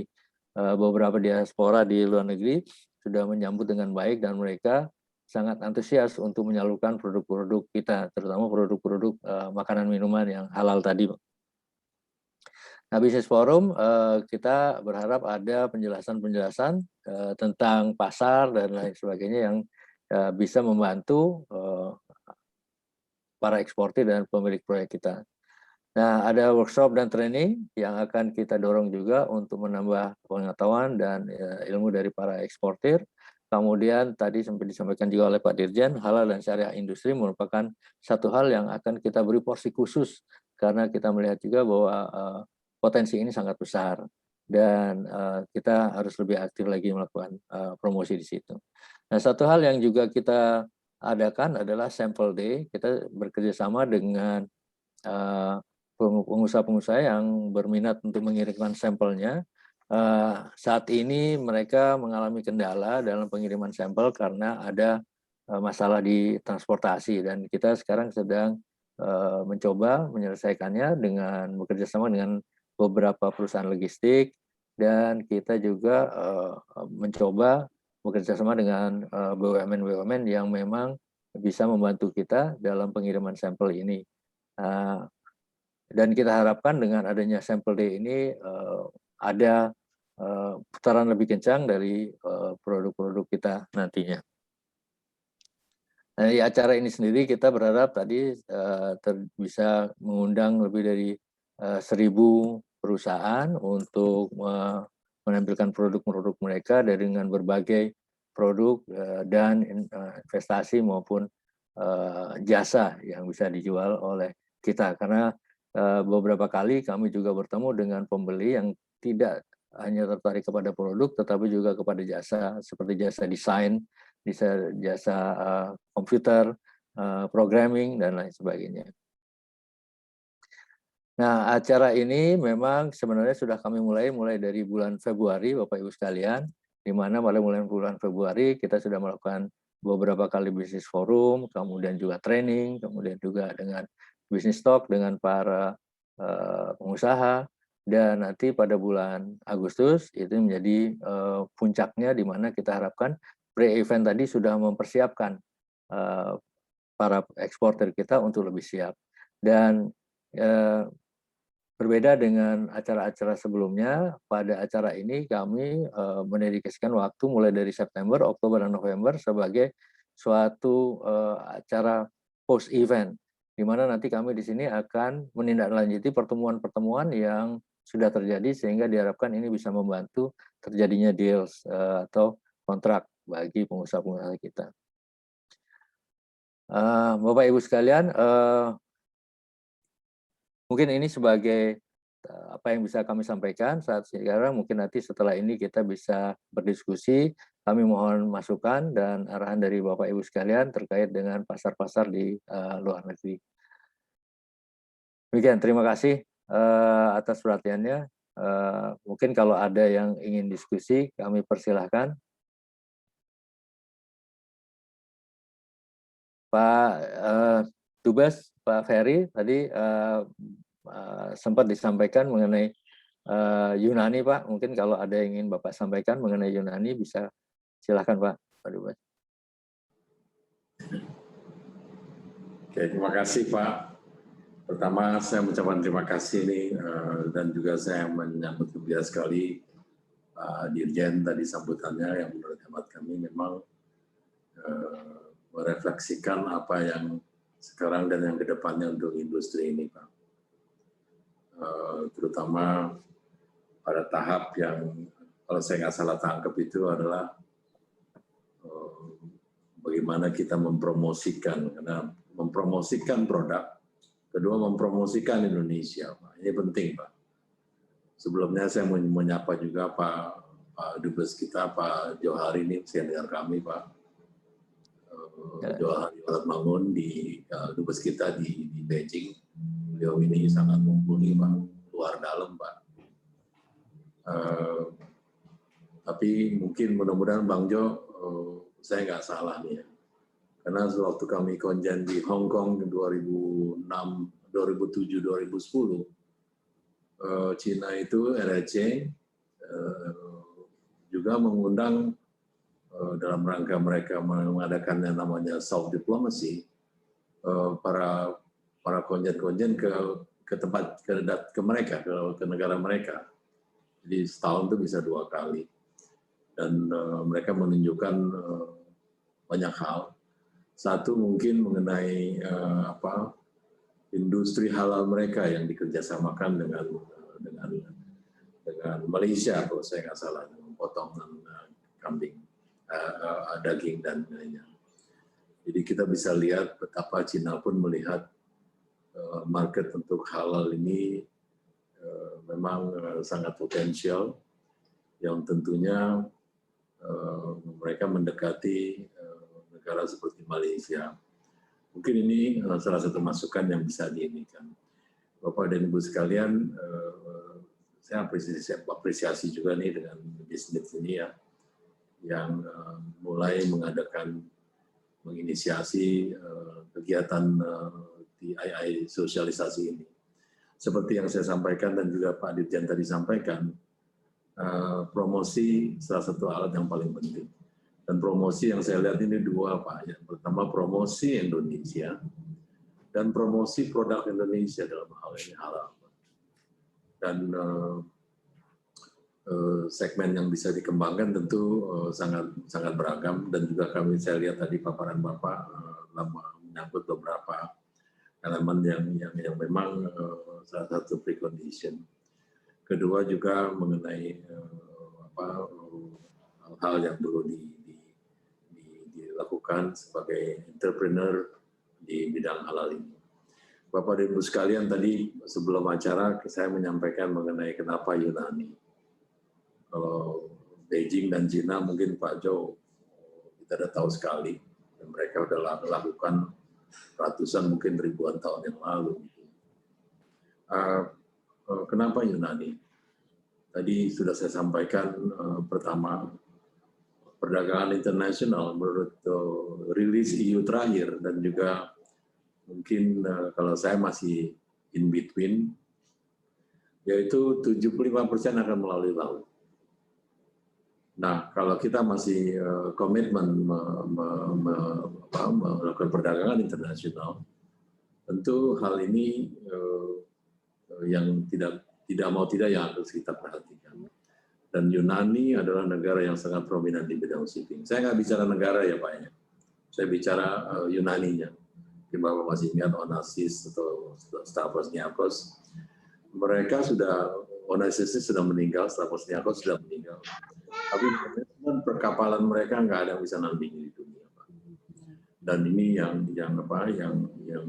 [SPEAKER 1] Beberapa diaspora di luar negeri sudah menyambut dengan baik dan mereka sangat antusias untuk menyalurkan produk-produk kita, terutama produk-produk makanan minuman yang halal tadi. Nah, Business Forum kita berharap ada penjelasan-penjelasan tentang pasar dan lain sebagainya yang bisa membantu para eksportir dan pemilik proyek kita. Nah, ada workshop dan training yang akan kita dorong juga untuk menambah pengetahuan dan ilmu dari para eksportir. Kemudian tadi sempat disampaikan juga oleh Pak Dirjen, halal dan syariah industri merupakan satu hal yang akan kita beri porsi khusus karena kita melihat juga bahwa potensi ini sangat besar dan kita harus lebih aktif lagi melakukan promosi di situ. Nah, satu hal yang juga kita adakan adalah Sample Day. Kita bekerjasama dengan pengusaha-pengusaha yang berminat untuk mengirimkan sampelnya. Saat ini mereka mengalami kendala dalam pengiriman sampel karena ada masalah di transportasi dan kita sekarang sedang mencoba menyelesaikannya dengan bekerja sama dengan beberapa perusahaan logistik dan kita juga mencoba bekerja sama dengan BUMN-BUMN yang memang bisa membantu kita dalam pengiriman sampel ini. Dan kita harapkan dengan adanya Sample Day ini ada putaran lebih kencang dari produk-produk kita nantinya. Nah, di acara ini sendiri kita berharap tadi bisa mengundang lebih dari 1.000 perusahaan untuk menampilkan produk-produk mereka dengan berbagai produk dan investasi maupun jasa yang bisa dijual oleh kita. Karena beberapa kali kami juga bertemu dengan pembeli yang tidak hanya tertarik kepada produk, tetapi juga kepada jasa, seperti jasa desain, jasa komputer, programming, dan lain sebagainya. Nah, acara ini memang sebenarnya sudah kami mulai dari bulan Februari, Bapak Ibu sekalian, di mana pada bulan Februari kita sudah melakukan beberapa kali bisnis forum, kemudian juga training, kemudian juga dengan bisnis talk dengan para pengusaha, dan nanti pada bulan Agustus itu menjadi puncaknya di mana kita harapkan pre-event tadi sudah mempersiapkan para eksportir kita untuk lebih siap. Dan berbeda dengan acara-acara sebelumnya, pada acara ini kami mendedikasikan waktu mulai dari September, Oktober, dan November sebagai suatu acara post-event, di mana nanti kami di sini akan menindaklanjuti pertemuan-pertemuan yang sudah terjadi sehingga diharapkan ini bisa membantu terjadinya deals atau kontrak bagi pengusaha-pengusaha kita. Bapak Ibu sekalian, mungkin ini sebagai apa yang bisa kami sampaikan saat sekarang. Mungkin nanti setelah ini kita bisa berdiskusi. Kami mohon masukan dan arahan dari Bapak Ibu sekalian terkait dengan pasar-pasar di luar negeri. Demikian, terima kasih atas perhatiannya. Mungkin kalau ada yang ingin diskusi, kami persilahkan. Pak Dubes, Pak Ferry, tadi sempat disampaikan mengenai Yunani, Pak. Mungkin kalau ada yang ingin Bapak sampaikan mengenai Yunani, bisa silakan, Pak. Pak Dubes.
[SPEAKER 4] Oke, terima kasih, Pak. Pertama, saya mengucapkan terima kasih nih, dan juga saya menyambut gembira sekali Pak Dirjen tadi sambutannya yang menurut hemat kami memang merefleksikan apa yang sekarang dan yang kedepannya untuk industri ini, Pak. Terutama pada tahap yang kalau saya nggak salah tangkap itu adalah bagaimana kita mempromosikan, karena mempromosikan produk, kedua mempromosikan Indonesia, Pak. Ini penting, Pak. Sebelumnya saya mau menyapa juga Pak Dubes kita, Pak Johari ini senior kami, Pak. Johari Mangun di Dubes kita di Beijing. Beliau ini sangat mumpuni, Pak, luar dalam, Pak. Tapi mungkin mudah-mudahan Bang Jo, saya nggak salah nih ya. Karena waktu kami konjen di Hong Kong 2006, 2007, 2010, Cina itu RRC juga mengundang dalam rangka mereka mengadakan yang namanya soft diplomacy, para konjen-konjen ke tempat ke mereka, ke negara mereka. Jadi setahun itu bisa 2 kali. Dan mereka menunjukkan banyak hal. Satu mungkin mengenai industri halal mereka yang dikerjasamakan dengan Malaysia, kalau saya nggak salah, potongan kambing, daging dan lainnya. Jadi kita bisa lihat betapa Cina pun melihat market untuk halal ini memang sangat potensial, yang tentunya mereka mendekati negara seperti Malaysia. Mungkin ini salah satu masukan yang bisa diinikan. Bapak dan Ibu sekalian, saya apresiasi juga nih dengan bisnis ini ya, yang mulai menginisiasi kegiatan DIY sosialisasi ini. Seperti yang saya sampaikan dan juga Pak Dirjen tadi sampaikan, promosi salah satu alat yang paling penting. Dan promosi yang saya lihat ini 2, Pak. Yang pertama promosi Indonesia dan promosi produk Indonesia dalam hal ini halal. Dan segmen yang bisa dikembangkan tentu sangat beragam, dan juga saya lihat tadi paparan Bapak menyangkut beberapa elemen yang memang salah satu precondition. Kedua juga mengenai hal-hal yang perlu dilakukan sebagai entrepreneur di bidang halal ini. Bapak dan Ibu sekalian, tadi sebelum acara saya menyampaikan mengenai kenapa Yunani. Kalau Beijing dan Cina mungkin Pak Jo kita sudah tahu sekali, dan mereka sudah lakukan ratusan mungkin ribuan tahun yang lalu. Kenapa Yunani? Tadi sudah saya sampaikan, pertama perdagangan internasional menurut rilis EU terakhir, dan juga mungkin kalau saya masih in between, yaitu 75% akan melalui laut. Nah, kalau kita masih komitmen melakukan perdagangan internasional, tentu hal ini yang tidak mau tidak yang harus kita perhatikan. Dan Yunani adalah negara yang sangat prominent di bidang shipping. Saya nggak bicara negara ya Pak ya, saya bicara Yunaninya. Mungkin Bapak masih ingat Onassis atau Stavros Niarchos. Mereka Onassis sudah meninggal, Stavros Niarchos sudah meninggal. Tapi perkapalan mereka nggak ada yang bisa nandingi di dunia, Pak. Dan ini yang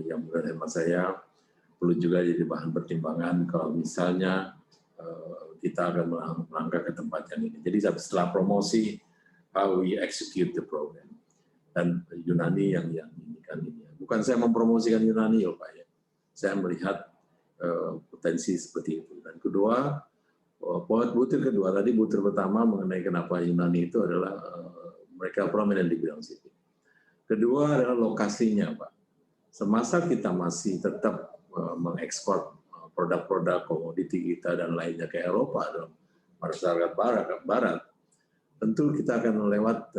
[SPEAKER 4] menurut hemat saya perlu juga jadi bahan pertimbangan kalau misalnya kita akan melangkah ke tempat yang ini. Jadi setelah promosi, how we execute the program. Dan Yunani yang ini kan ini. Bukan saya mempromosikan Yunani ya Pak ya. Saya melihat potensi seperti itu. Dan kedua, butir kedua tadi, butir pertama mengenai kenapa Yunani itu adalah mereka prominent di bidang shipping. Kedua adalah lokasinya Pak. Semasa kita masih tetap mengekspor produk-produk komoditi kita dan lainnya ke Eropa dalam masyarakat Barat, tentu kita akan lewat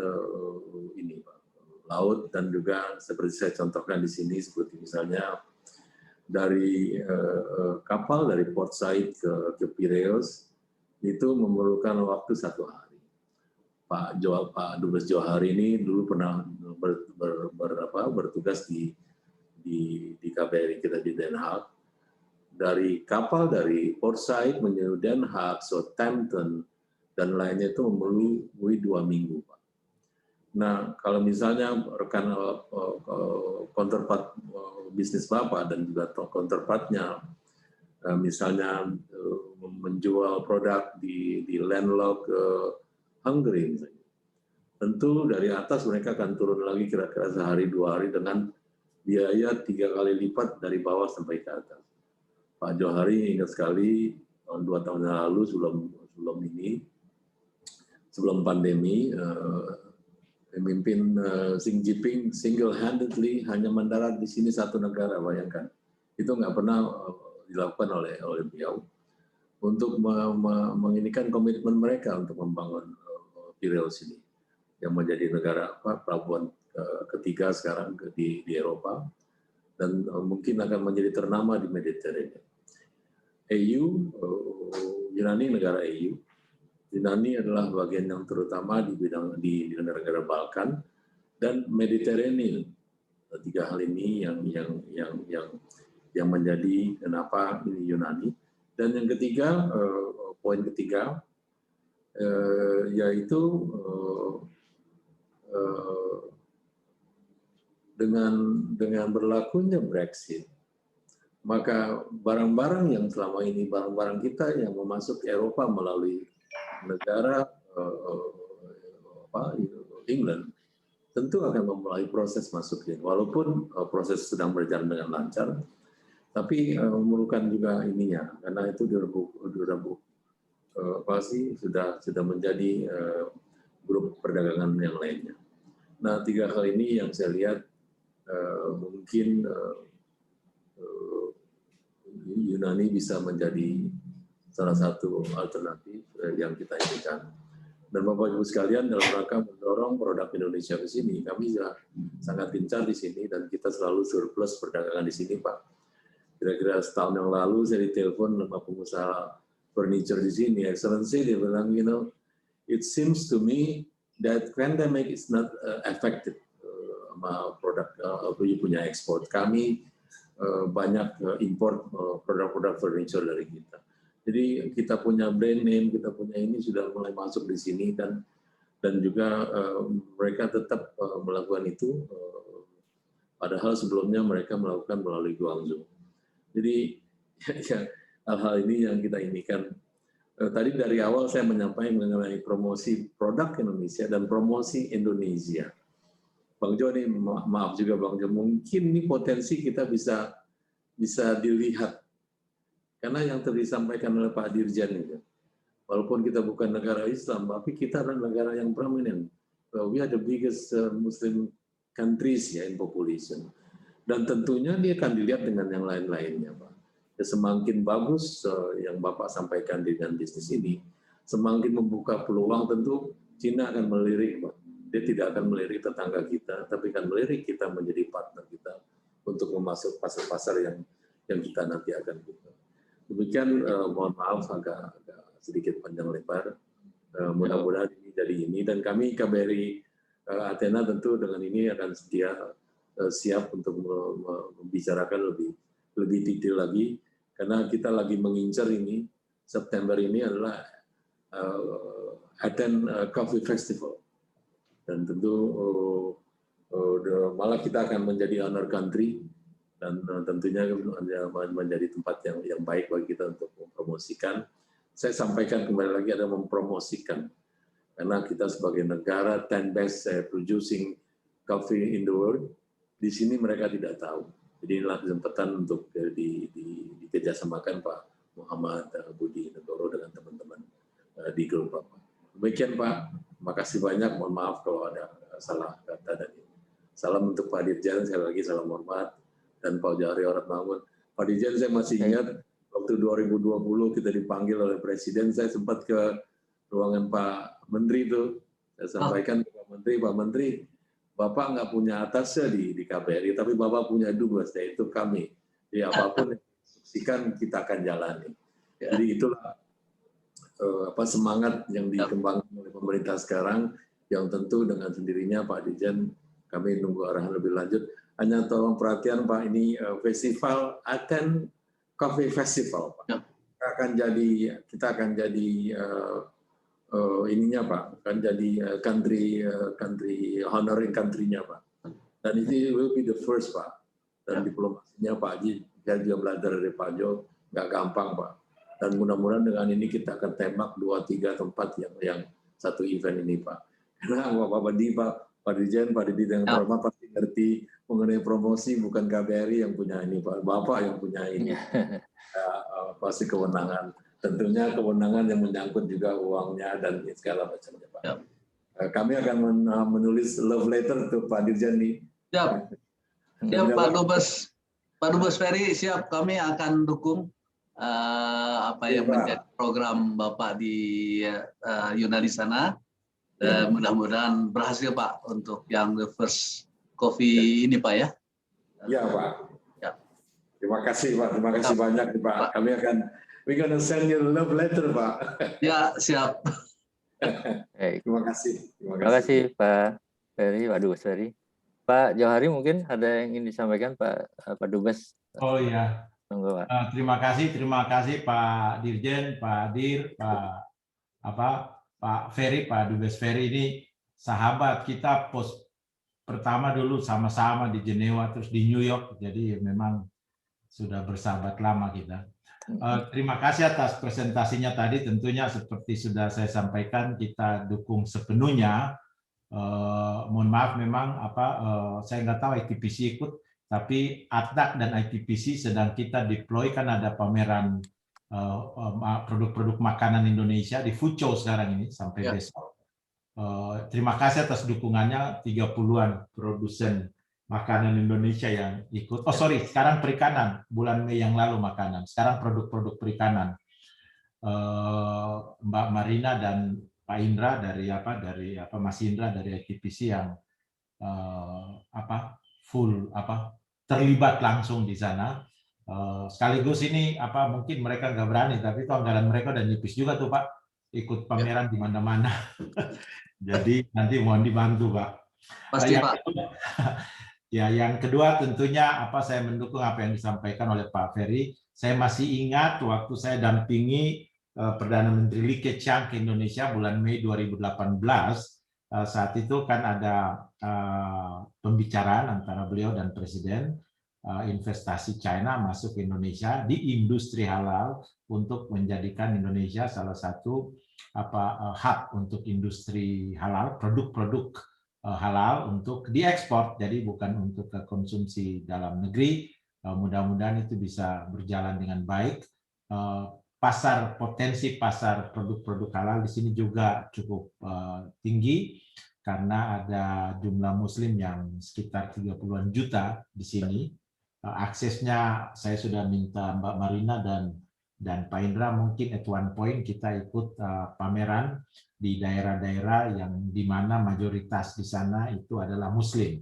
[SPEAKER 4] ini Pak, laut, dan juga seperti saya contohkan di sini, seperti misalnya dari kapal dari Port Said ke Piraeus itu memerlukan waktu 1 hari. Pak Dubes Johari ini dulu pernah bertugas di KBRI kita di Den Haag. Dari kapal dari Port Said menuju Den Haag, Southampton, dan lainnya itu memerlukan 2 minggu, Pak. Nah, kalau misalnya rekan counterpart bisnis Bapak dan juga counterpartnya misalnya menjual produk di landlocked Hungary misalnya, tentu dari atas mereka akan turun lagi kira-kira sehari 2 hari dengan biaya 3 kali lipat dari bawah sampai ke atas. Pak Johari ingat sekali 2 tahun yang lalu sebelum pandemi, pemimpin Xi Jinping single-handedly hanya mendarat di sini 1 negara, bayangkan. Itu nggak pernah dilakukan oleh beliau untuk menginikan komitmen mereka untuk membangun Piraeus ini, yang menjadi negara pelabuhan ketiga sekarang di Eropa, dan mungkin akan menjadi ternama di Mediterania. Yunani negara EU. Yunani adalah bagian yang terutama di bidang di negara-negara Balkan dan Mediterania. 3 hal ini yang menjadi kenapa ini Yunani. Dan yang ketiga, poin ketiga, yaitu dengan berlakunya Brexit, maka barang-barang yang selama ini barang-barang kita yang memasuk ke Eropa melalui negara England tentu akan memulai proses masuknya, walaupun proses sedang berjalan dengan lancar, tapi memerlukan juga ininya, karena itu sudah menjadi grup perdagangan yang lainnya. Nah, 3 hal ini yang saya lihat mungkin Yunani bisa menjadi salah satu alternatif yang kita inginkan. Dan Bapak Ibu sekalian, dalam rangka mendorong produk Indonesia ke sini, kami juga sangat gencar di sini dan kita selalu surplus perdagangan di sini, Pak. Kira-kira setahun yang lalu saya ditelepon sama pengusaha furniture di sini, Excellency, dia bilang, it seems to me that pandemic is not affected sama produk punya ekspor. Kami banyak import produk-produk furniture dari kita. Jadi kita punya brand name, kita punya ini sudah mulai masuk di sini dan juga mereka tetap melakukan itu, padahal sebelumnya mereka melakukan melalui Guangzhou. Jadi ya, hal-hal ini yang kita inikan. Tadi dari awal saya menyampaikan mengenai promosi produk Indonesia dan promosi Indonesia. Bang Jo, ini maaf juga Bang Jo, mungkin ini potensi kita bisa dilihat. Karena yang tadi disampaikan oleh Pak Dirjen itu, walaupun kita bukan negara Islam, tapi kita adalah negara yang prominent. We are the biggest Muslim countries in population. Dan tentunya dia akan dilihat dengan yang lain-lainnya, Pak. Ya, semakin bagus yang Bapak sampaikan dengan bisnis ini, semakin membuka peluang tentu Cina akan melirik, Pak. Dia tidak akan melirik tetangga kita, tapi akan melirik kita menjadi partner kita untuk memasuk pasar-pasar yang kita nanti akan buka. Demikian, mohon maaf agak sedikit panjang lebar. Mudah-mudahan ini jadi ini, dan kami KBRI Athena tentu dengan ini akan siap untuk membicarakan lebih detail lagi, karena kita lagi mengincar ini September ini adalah Athens Coffee Festival, dan tentu malah kita akan menjadi honor country. Dan tentunya menjadi tempat yang baik bagi kita untuk mempromosikan. Saya sampaikan kembali lagi ada mempromosikan, karena kita sebagai negara 10 best producing coffee in the world, di sini mereka tidak tahu. Jadi inilah kesempatan untuk dikerjasamakan Pak Muhammad Budi Negoro dengan teman-teman di grup Bapak. Demikian Pak, terima kasih banyak. Mohon maaf kalau ada salah kata dan ini. Salam untuk Pak Dirjen, sekali lagi salam hormat. Dan Pak Johari Orat Bangun. Pak Dirjen, saya masih ingat waktu 2020 kita dipanggil oleh Presiden, saya sempat ke ruangan Pak Menteri itu. Saya sampaikan ke Pak Menteri, Bapak nggak punya atasnya di KBRI, tapi Bapak punya dubes, yaitu kami. Jadi apapun yang diinstruksikan kita akan jalani. Jadi itulah semangat yang dikembangkan oleh pemerintah sekarang, yang tentu dengan sendirinya Pak Dirjen kami nunggu arahan lebih lanjut. Hanya tolong perhatian Pak, ini festival akan coffee festival Pak. Kita akan jadi ininya Pak, akan jadi country honoring country-nya Pak. Dan itu will be the first Pak. Dan diplomasinya Pak Haji, saya juga belajar dari Pak Jo, nggak gampang Pak. Dan mudah-mudahan dengan ini kita akan tembak 2-3 tempat yang satu event ini Pak. Karena Pak Dirjen, Pak Didi yang terhormat pasti ngerti mengenai promosi, bukan KBRI yang punya ini Pak, Bapak yang punya ini. Pasti kewenangan. Tentunya kewenangan yang menyangkut juga uangnya dan segala macamnya Pak. Kami akan menulis love letter untuk Pak Dirjen nih.
[SPEAKER 5] Siap. Siap Pak Dubes Ferry, siap, kami akan dukung apa yang menjadi program Bapak di Yunani sana. Mudah-mudahan berhasil Pak untuk yang the first coffee ini Pak ya.
[SPEAKER 4] Ya Pak. Ya. Terima kasih Pak, terima kasih banyak Pak. Kami akan send you love letter Pak.
[SPEAKER 5] Ya siap.
[SPEAKER 4] Terima kasih.
[SPEAKER 1] Terima kasih Pak Ferry, Pak Dubes Ferry. Pak Johari mungkin ada yang ingin disampaikan Pak Dubes.
[SPEAKER 8] Oh iya. Terima kasih Pak Dirjen, Pak Dir, Pak Ferry, Pak Dubes Ferry ini sahabat kita pertama dulu sama-sama di Jenewa terus di New York, jadi memang sudah bersahabat lama kita. Terima kasih atas presentasinya tadi, tentunya seperti sudah saya sampaikan kita dukung sepenuhnya. Mohon maaf memang saya nggak tahu ITPC ikut, tapi ATDAC dan ITPC sedang kita deploy, kan ada pameran produk-produk makanan Indonesia di Food Show sekarang ini sampai besok. Terima kasih atas dukungannya, 30-an produsen makanan Indonesia yang ikut. Oh sorry, sekarang perikanan, bulan Mei yang lalu makanan, sekarang produk-produk perikanan. Mbak Marina dan Pak Indra dari Mas Indra dari ITPC yang terlibat langsung di sana. Sekaligus ini mungkin mereka nggak berani, tapi itu anggaran mereka udah nipis juga tuh Pak, ikut pameran di mana-mana. Jadi nanti mohon dibantu Pak.
[SPEAKER 5] Pasti Pak.
[SPEAKER 8] Ya, yang kedua tentunya saya mendukung apa yang disampaikan oleh Pak Ferry. Saya masih ingat waktu saya dampingi Perdana Menteri Li Keqiang ke Indonesia bulan Mei 2018. Saat itu kan ada pembicaraan antara beliau dan Presiden investasi China masuk ke Indonesia di industri halal untuk menjadikan Indonesia salah satu hub untuk industri halal, produk-produk halal untuk diekspor, jadi bukan untuk konsumsi dalam negeri. Mudah-mudahan itu bisa berjalan dengan baik. Potensi pasar produk-produk halal di sini juga cukup tinggi karena ada jumlah Muslim yang sekitar 30-an juta di sini. Aksesnya saya sudah minta Mbak Marina dan Pak Indra, mungkin at one point kita ikut pameran di daerah-daerah yang di mana mayoritas di sana itu adalah Muslim.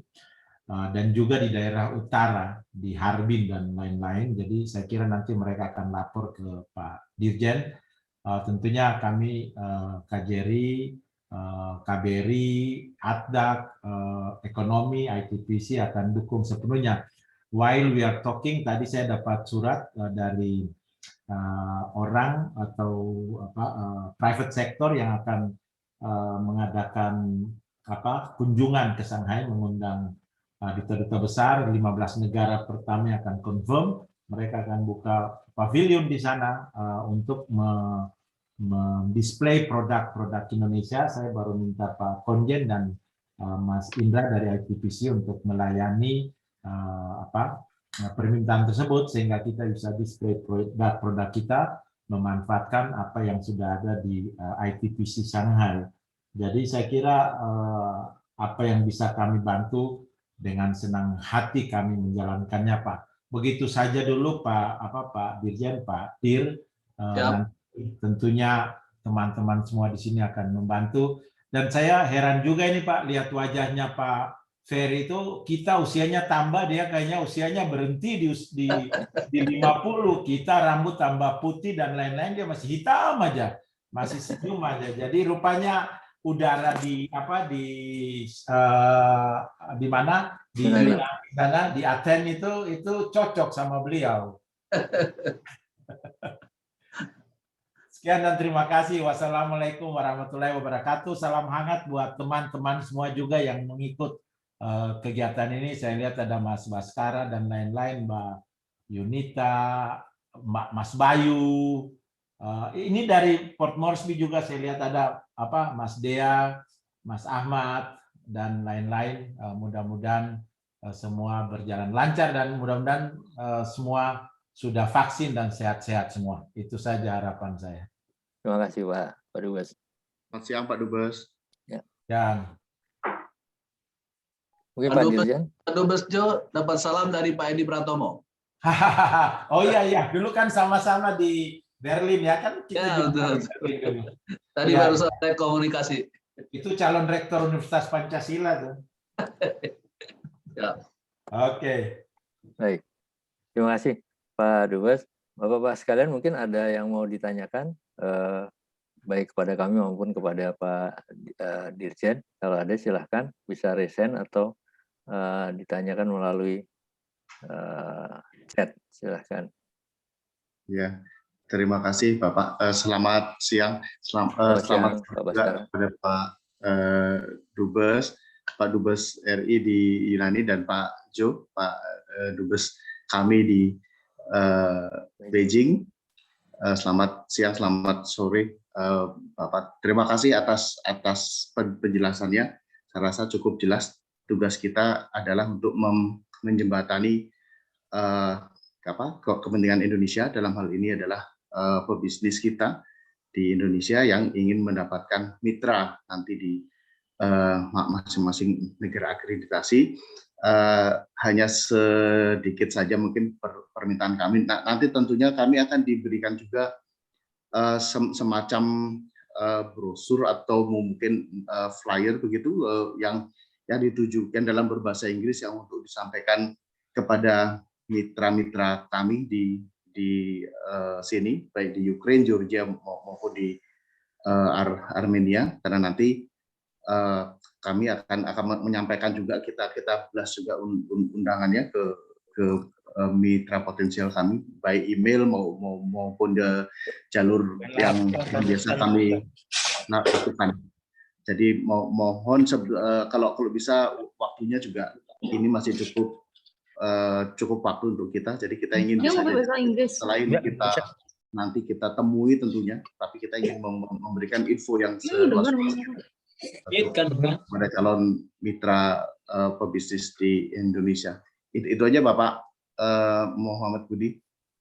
[SPEAKER 8] Dan juga di daerah utara, di Harbin dan lain-lain. Jadi saya kira nanti mereka akan lapor ke Pak Dirjen. Tentunya kami KJRI, KBRI, ATDAC, Ekonomi, ITPC akan dukung sepenuhnya. While we are talking, tadi saya dapat surat dari orang atau private sector yang akan mengadakan kunjungan ke Shanghai, mengundang duta-duta besar 15 negara pertama yang akan confirm. Mereka akan buka pavilion di sana untuk mendisplay produk-produk Indonesia. Saya baru minta Pak Konjen dan Mas Indra dari ITPC untuk melayani permintaan tersebut sehingga kita bisa display produk kita, memanfaatkan apa yang sudah ada di ITPC Shanghai. Jadi saya kira apa yang bisa kami bantu dengan senang hati kami menjalankannya Pak. begitu saja dulu Pak Dirjen, Pak Dir. Nanti tentunya teman-teman semua di sini akan membantu. Dan saya heran juga ini Pak, lihat wajahnya Pak Ferry itu, kita usianya tambah, dia kayaknya usianya berhenti di 50. Kita rambut tambah putih dan lain-lain, dia masih hitam aja, masih senyum aja. Jadi rupanya udara di mana di sana di Aten itu cocok sama beliau. Sekian dan terima kasih. Wassalamualaikum warahmatullahi wabarakatuh. Salam hangat buat teman-teman semua juga yang mengikut kegiatan ini. Saya lihat ada Mas Baskara dan lain-lain, Mbak Yunita, Mas Bayu. Ini dari Port Moresby juga saya lihat ada Mas Dea, Mas Ahmad dan lain-lain. Mudah-mudahan semua berjalan lancar dan mudah-mudahan semua sudah vaksin dan sehat-sehat semua. Itu saja harapan saya.
[SPEAKER 1] Terima kasih Pak Dubes.
[SPEAKER 3] Selamat siang Pak Dubes.
[SPEAKER 8] Ya.
[SPEAKER 1] Mungkin Pak Dirjen.
[SPEAKER 5] Pak Dubes Jo dapat salam dari Pak Edi Pratomo.
[SPEAKER 8] Oh iya, dulu kan sama-sama di Berlin ya kan?
[SPEAKER 5] Ya, betul. Tadi baru selesai komunikasi.
[SPEAKER 8] Itu calon rektor Universitas Pancasila tuh.
[SPEAKER 5] Ya.
[SPEAKER 8] Oke.
[SPEAKER 1] Baik. Terima kasih Pak Dubes. Bapak-bapak sekalian mungkin ada yang mau ditanyakan baik kepada kami maupun kepada Pak Dirjen. Kalau ada silahkan bisa raise hand atau ditanyakan melalui chat. Silahkan.
[SPEAKER 3] Ya, terima kasih Bapak. Selamat siang. Selamat juga kepada Pak Dubes, Pak Dubes RI di Yunani dan Pak Jo, Pak Dubes kami di Beijing. Selamat siang, selamat sore, Bapak. Terima kasih atas penjelasannya. Saya rasa cukup jelas. Tugas kita adalah untuk menjembatani kepentingan Indonesia. Dalam hal ini adalah pebisnis kita di Indonesia yang ingin mendapatkan mitra nanti di masing-masing negara akreditasi. Hanya sedikit saja mungkin permintaan kami. Nanti tentunya kami akan diberikan juga semacam brosur atau mungkin flyer begitu yang ditujukan dalam berbahasa Inggris yang untuk disampaikan kepada mitra-mitra kami di sini, baik di Ukraina, Georgia maupun di Armenia, karena nanti kami akan menyampaikan juga kita belas juga undangannya ke mitra potensial kami, baik email maupun jalur yang biasa kami lakukan. Jadi mohon kalau bisa waktunya juga ini masih cukup waktu untuk kita. Jadi kita ingin selain kita nanti kita temui tentunya, tapi kita ingin memberikan info yang seluas-luasnya kepada calon mitra pebisnis di Indonesia. Itu aja Bapak Muhammad Budi.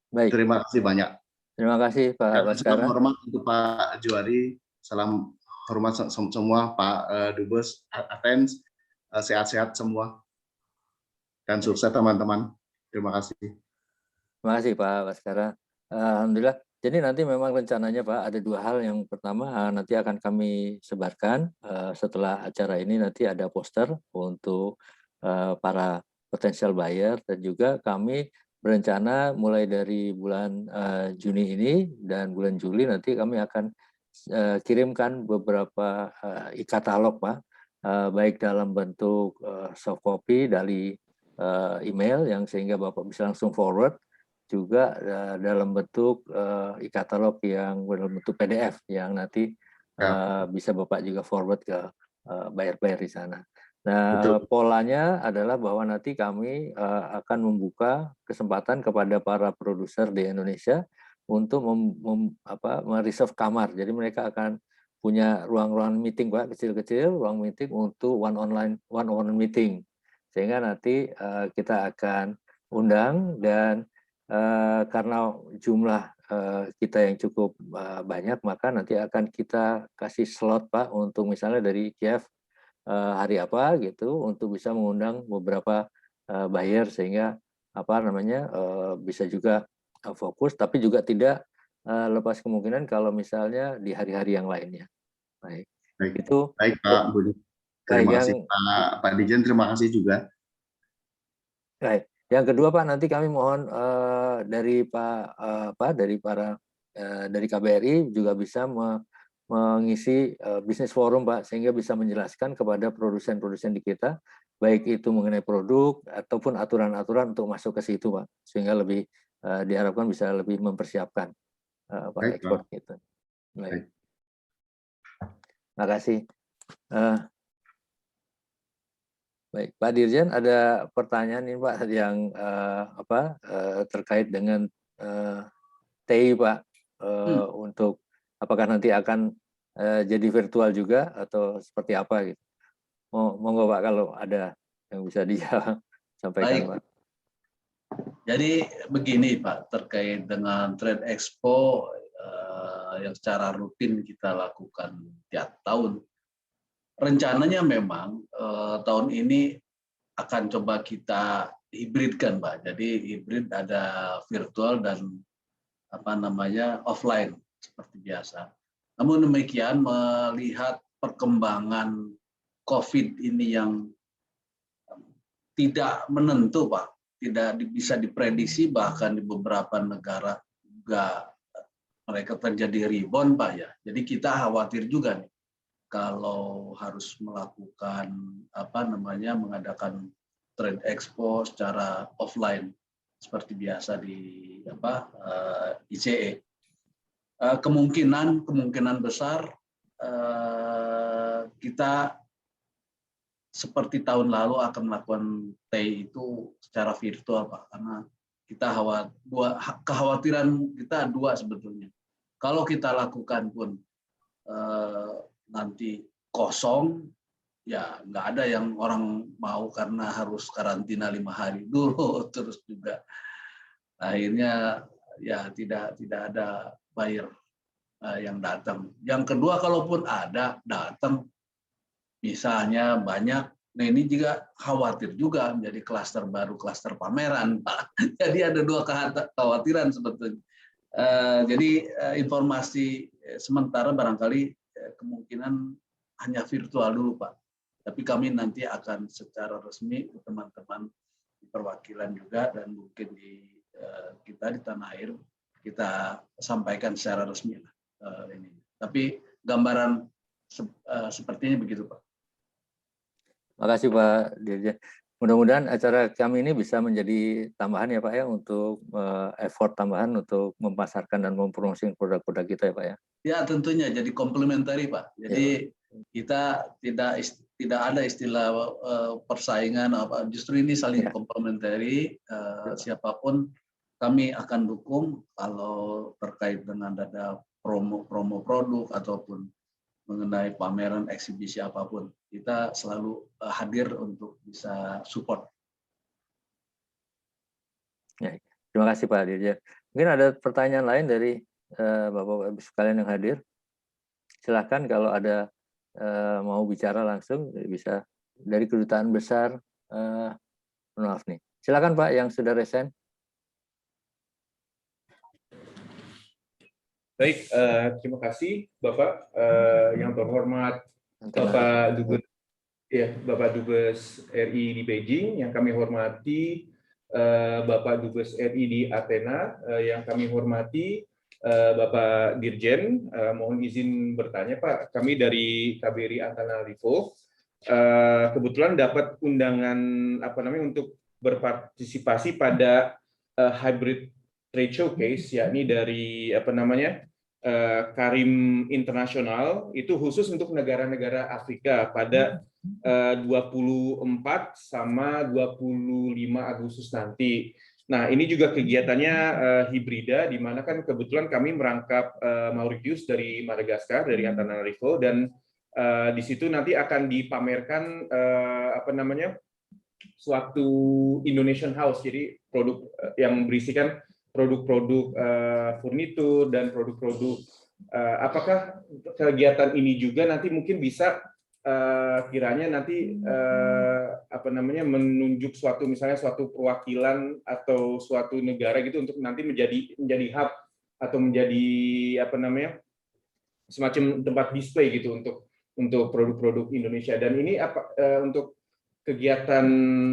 [SPEAKER 1] Baik.
[SPEAKER 3] Terima kasih banyak.
[SPEAKER 1] Terima kasih Pak Baskara.
[SPEAKER 3] Salam hormat untuk Pak Juari. Salam hormat semua Pak Dubes Aten. Sehat-sehat semua. Dan sukses teman-teman. Terima kasih.
[SPEAKER 1] Terima kasih Pak Baskara. Alhamdulillah. Jadi nanti memang rencananya Pak ada dua hal. Yang pertama nanti akan kami sebarkan setelah acara ini, nanti ada poster untuk para potensial buyer, dan juga kami berencana mulai dari bulan Juni ini dan bulan Juli nanti kami akan kirimkan beberapa e-katalog Pak, baik dalam bentuk soft copy dari email yang sehingga Bapak bisa langsung forward, juga dalam bentuk e-katalog yang dalam bentuk PDF yang nanti bisa Bapak juga forward ke buyer-buyer di sana. Nah, polanya adalah bahwa nanti kami akan membuka kesempatan kepada para produser di Indonesia untuk mereserve kamar. Jadi mereka akan punya ruang-ruang meeting Pak, kecil-kecil, ruang meeting untuk one-on-one meeting. Sehingga nanti kita akan undang, dan karena jumlah kita yang cukup banyak, maka nanti akan kita kasih slot Pak untuk misalnya dari Kiev hari apa gitu, untuk bisa mengundang beberapa buyer, sehingga bisa juga fokus, tapi juga tidak lepas kemungkinan kalau misalnya di hari-hari yang lainnya. Baik. Itu
[SPEAKER 3] baik Pak Budi. Terima kasih Pak Dirjen, terima kasih juga.
[SPEAKER 1] Baik. Yang kedua Pak, nanti kami mohon dari dari KBRI juga bisa mengisi bisnis forum Pak, sehingga bisa menjelaskan kepada produsen-produsen di kita, baik itu mengenai produk ataupun aturan-aturan untuk masuk ke situ Pak, sehingga lebih diharapkan bisa lebih mempersiapkan ekspor kita. Baik. Terima kasih. Baik, Pak Dirjen, ada pertanyaan nih Pak yang terkait dengan TI Pak, untuk apakah nanti akan jadi virtual juga atau seperti apa gitu. Monggo Pak kalau ada yang bisa sampaikan. Baik. Pak.
[SPEAKER 5] Jadi begini Pak, terkait dengan Trade Expo yang secara rutin kita lakukan tiap tahun. Rencananya memang tahun ini akan coba kita hibridkan Pak. Jadi hibrid ada virtual dan offline seperti biasa. Namun demikian melihat perkembangan COVID ini yang tidak menentu Pak, tidak bisa diprediksi, bahkan di beberapa negara juga mereka terjadi rebound Pak ya. Jadi kita khawatir juga nih kalau harus melakukan mengadakan Trade Expo secara offline seperti biasa di ICE. Kemungkinan besar kita seperti tahun lalu akan melakukan TI itu secara virtual Pak, karena kita kekhawatiran kita dua sebetulnya. Kalau kita lakukan pun nanti kosong, ya nggak ada yang orang mau karena harus karantina 5 hari dulu, terus juga akhirnya ya tidak ada buyer yang datang. Yang kedua, kalaupun ada datang, misalnya banyak, nah ini juga khawatir juga menjadi klaster baru, klaster pameran Pak. Jadi ada dua kekhawatiran sebetulnya. Jadi informasi sementara barangkali kemungkinan hanya virtual dulu Pak. Tapi kami nanti akan secara resmi teman-teman di perwakilan juga dan mungkin kita di tanah air kita sampaikan secara resmi ini. Tapi gambaran sepertinya begitu Pak.
[SPEAKER 1] Terima kasih Pak Dirjen. Mudah-mudahan acara kami ini bisa menjadi tambahan ya Pak ya, untuk effort tambahan untuk memasarkan dan mempromosikan produk-produk kita ya Pak ya. Ya
[SPEAKER 5] tentunya jadi komplementari Pak. Jadi kita tidak ada istilah persaingan apa, justru ini saling komplementari. Siapapun kami akan dukung kalau terkait dengan ada promo produk ataupun mengenai pameran, eksibisi apapun, kita selalu hadir untuk bisa support. Ya, terima kasih Pak Dirjen. Mungkin ada pertanyaan lain dari Bapak-Ibu sekalian yang hadir. Silakan kalau ada mau bicara langsung bisa dari Kedutaan Besar. Maaf nih. Silakan Pak yang sudah resen.
[SPEAKER 7] Baik, terima kasih Bapak yang terhormat Bapak Dubes RI di Beijing, yang kami hormati Bapak Dubes RI di Athena, yang kami hormati Bapak Dirjen. Mohon izin bertanya Pak, kami dari KBRI Antananarivo kebetulan dapat undangan untuk berpartisipasi pada hybrid trade showcase, yakni dari Karim Internasional, itu khusus untuk negara-negara Afrika pada 24 sama 25 Agustus nanti. Nah, ini juga kegiatannya hibrida, di mana kan kebetulan kami merangkap Mauritius dari Madagaskar, dari Antananarivo, dan di situ nanti akan dipamerkan suatu Indonesian House, jadi produk yang berisikan produk-produk furnitur dan produk-produk apakah kegiatan ini juga nanti mungkin bisa kiranya nanti menunjuk misalnya suatu perwakilan atau suatu negara gitu untuk nanti menjadi hub atau menjadi semacam tempat display gitu untuk produk-produk Indonesia. Dan ini untuk kegiatan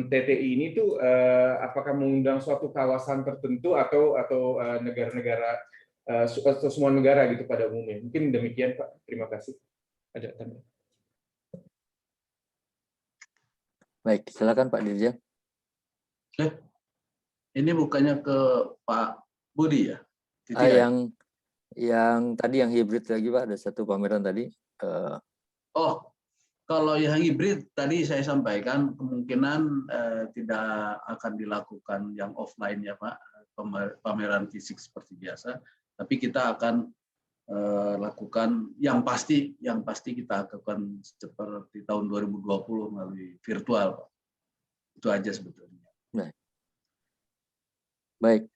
[SPEAKER 7] TTI ini tuh apakah mengundang suatu kawasan tertentu atau negara-negara atau semua negara gitu pada umumnya. Mungkin demikian Pak. Terima kasih. Ada tanya.
[SPEAKER 1] Baik, silakan Pak Dirjen.
[SPEAKER 5] Ini bukannya ke Pak Budi ya?
[SPEAKER 1] Yang tadi yang hibrid lagi Pak, ada satu pameran tadi.
[SPEAKER 5] Oh, kalau yang hibrid tadi saya sampaikan kemungkinan tidak akan dilakukan yang offline ya Pak, pameran fisik seperti biasa. Tapi kita akan lakukan yang pasti kita lakukan seperti tahun 2020 melalui virtual Pak. Itu aja sebetulnya.
[SPEAKER 1] Baik,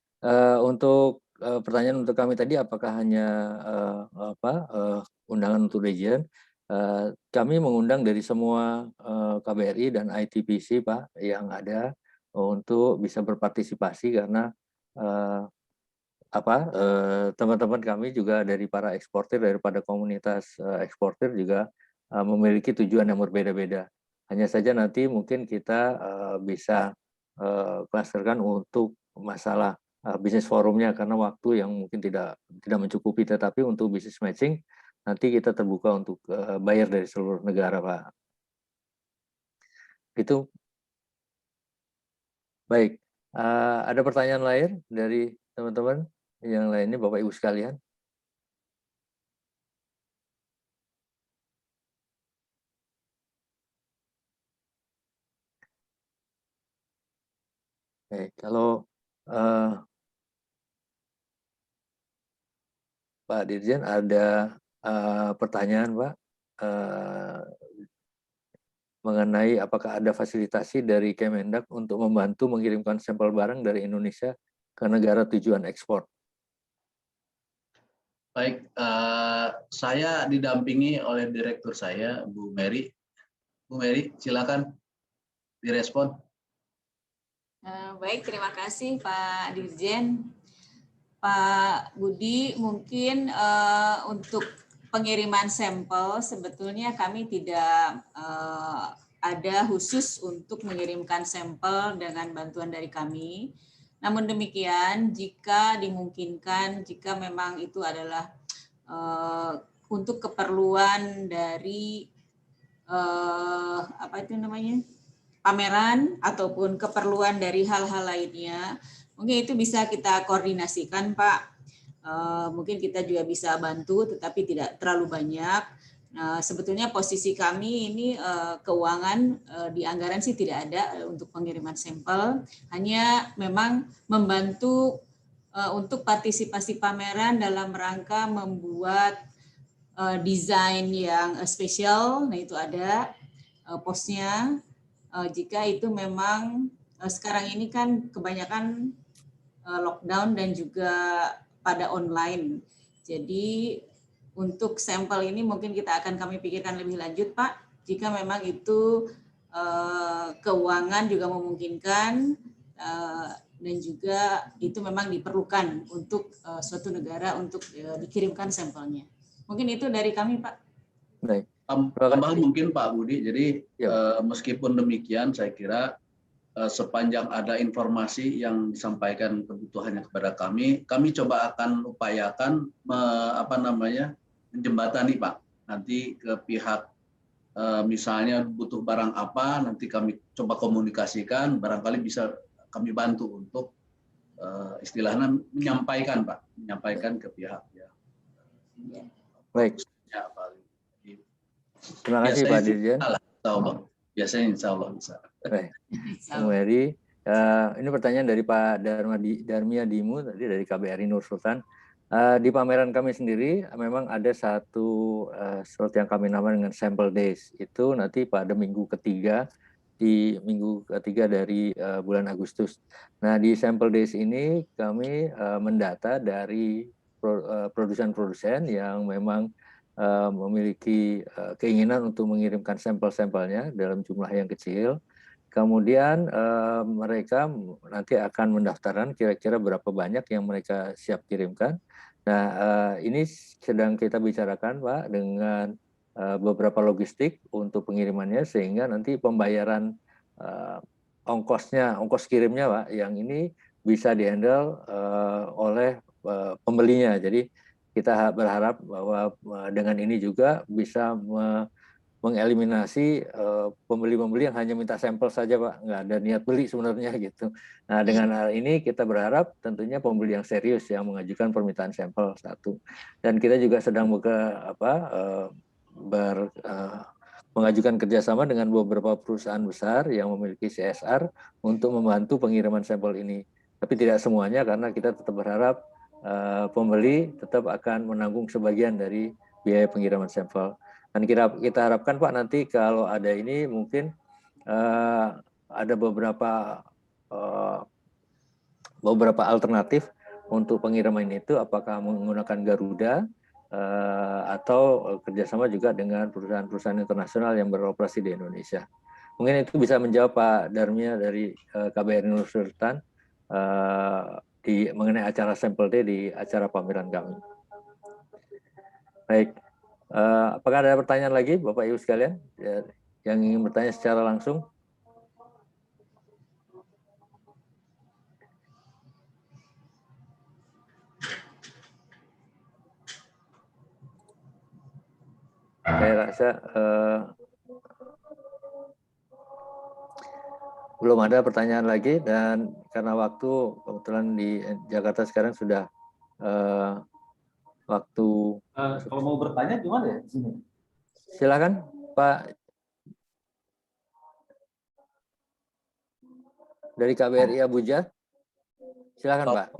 [SPEAKER 1] untuk pertanyaan untuk kami tadi, apakah hanya undangan untuk Dirjen? Kami mengundang dari semua KBRI dan ITPC Pak yang ada untuk bisa berpartisipasi, karena teman-teman kami juga dari para eksportir, daripada komunitas eksportir juga memiliki tujuan yang berbeda-beda. Hanya saja nanti mungkin kita bisa klasterkan untuk masalah bisnis forumnya, karena waktu yang mungkin tidak mencukupi. Tetapi untuk bisnis matching nanti kita terbuka untuk buyer dari seluruh negara Pak. Itu baik. Ada pertanyaan lain dari teman-teman yang lainnya, Bapak Ibu sekalian? Baik, kalau Pak Dirjen ada pertanyaan Pak mengenai apakah ada fasilitasi dari Kemendak untuk membantu mengirimkan sampel barang dari Indonesia ke negara tujuan ekspor.
[SPEAKER 5] Baik, saya didampingi oleh direktur saya, Bu Mary. Bu Mary, silakan direspon.
[SPEAKER 2] Baik, terima kasih Pak Dirjen. Pak Budi, mungkin untuk pengiriman sampel sebetulnya kami tidak ada khusus untuk mengirimkan sampel dengan bantuan dari kami. Namun demikian, jika dimungkinkan, jika memang itu adalah untuk keperluan dari pameran ataupun keperluan dari hal-hal lainnya, mungkin itu bisa kita koordinasikan Pak. Mungkin kita juga bisa bantu, tetapi tidak terlalu banyak. Sebetulnya posisi kami ini keuangan di anggaran sih tidak ada untuk pengiriman sampel, hanya memang membantu untuk partisipasi pameran dalam rangka membuat desain yang spesial. Nah itu ada posnya. Jika itu memang sekarang ini kan kebanyakan lockdown dan juga pada online. Jadi untuk sampel ini mungkin kita akan kami pikirkan lebih lanjut Pak. Jika memang itu keuangan juga memungkinkan dan juga itu memang diperlukan untuk suatu negara untuk dikirimkan sampelnya. Mungkin itu dari kami Pak.
[SPEAKER 1] Baik.
[SPEAKER 5] Tambah mungkin Pak Budi, jadi meskipun demikian saya kira sepanjang ada informasi yang disampaikan kebutuhannya kepada kami coba akan upayakan menjembatani Pak. Nanti ke pihak misalnya butuh barang apa, nanti kami coba komunikasikan, barangkali bisa kami bantu untuk istilahnya menyampaikan Pak, menyampaikan ke pihak ya.
[SPEAKER 1] Baik. Terima kasih Pak Dirjen.
[SPEAKER 5] Biasanya insya Allah bisa.
[SPEAKER 1] Baik. Bu Mary, ini pertanyaan dari Pak Darmia Dimu tadi dari KBRI Nur Sultan. Di pameran kami sendiri memang ada satu slot yang kami namakan dengan Sample Days. Itu nanti pada minggu ketiga dari bulan Agustus. Nah di Sample Days ini kami mendata dari produsen-produsen yang memang memiliki keinginan untuk mengirimkan sampel-sampelnya dalam jumlah yang kecil. Kemudian mereka nanti akan mendaftarkan kira-kira berapa banyak yang mereka siap kirimkan. Nah, ini sedang kita bicarakan, Pak, dengan beberapa logistik untuk pengirimannya, sehingga nanti pembayaran ongkos kirimnya, Pak, yang ini bisa dihandle oleh pembelinya. Jadi kita berharap bahwa dengan ini juga bisa mengeliminasi pembeli-pembeli yang hanya minta sampel saja, Pak, nggak ada niat beli sebenarnya gitu. Nah, dengan hal ini kita berharap tentunya pembeli yang serius yang mengajukan permintaan sampel satu. Dan kita juga sedang mengajukan kerjasama dengan beberapa perusahaan besar yang memiliki CSR untuk membantu pengiriman sampel ini. Tapi tidak semuanya, karena kita tetap berharap pembeli tetap akan menanggung sebagian dari biaya pengiriman sampel. Dan kita harapkan, Pak, nanti kalau ada ini mungkin ada beberapa alternatif untuk pengiriman itu, apakah menggunakan Garuda atau kerjasama juga dengan perusahaan-perusahaan internasional yang beroperasi di Indonesia. Mungkin itu bisa menjawab Pak Darmia dari KBRI Nur Sultan mengenai acara sampel day di acara pameran kami. Baik, apakah ada pertanyaan lagi, Bapak Ibu sekalian, yang ingin bertanya secara langsung? Saya rasa belum ada pertanyaan lagi, dan karena waktu, kebetulan di Jakarta sekarang sudah waktu.
[SPEAKER 9] Kalau mau bertanya gimana ya di sini?
[SPEAKER 1] Silakan, Pak. Dari KBRI Abuja. Silakan, Pak.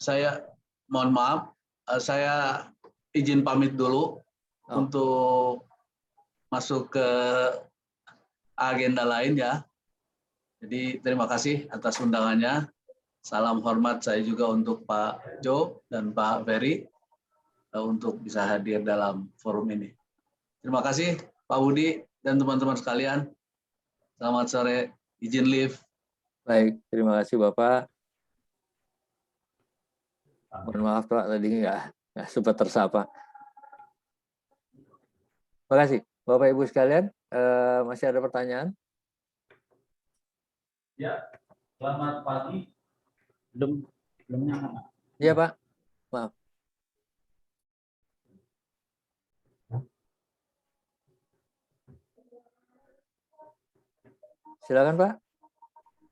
[SPEAKER 5] Saya mohon maaf, saya izin pamit dulu untuk masuk ke agenda lain ya. Jadi terima kasih atas undangannya. Salam hormat saya juga untuk Pak Jo dan Pak Ferry untuk bisa hadir dalam forum ini. Terima kasih Pak Budi dan teman-teman sekalian. Selamat sore, izin live.
[SPEAKER 1] Baik, terima kasih Bapak. Mohon maaf Pak, tadi nggak sempat tersapa. Terima kasih Bapak Ibu sekalian. Masih ada pertanyaan?
[SPEAKER 9] Ya, selamat pagi. Belum nyala.
[SPEAKER 1] Iya Pak, maaf. Silakan Pak.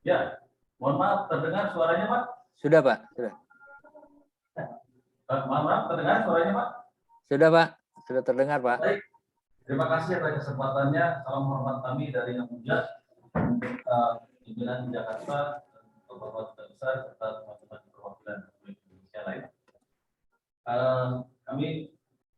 [SPEAKER 9] Ya, mohon maaf, terdengar suaranya Pak?
[SPEAKER 1] Sudah Pak, sudah.
[SPEAKER 9] Mohon maaf, terdengar suaranya Pak?
[SPEAKER 1] Sudah Pak, sudah terdengar Pak.
[SPEAKER 9] Baik, terima kasih atas kesempatannya. Salam hormat kami dari Abuja untuk pimpinan Jakarta, Bapak Besar, serta teman-teman perwakilan Republik Indonesia lain. Kami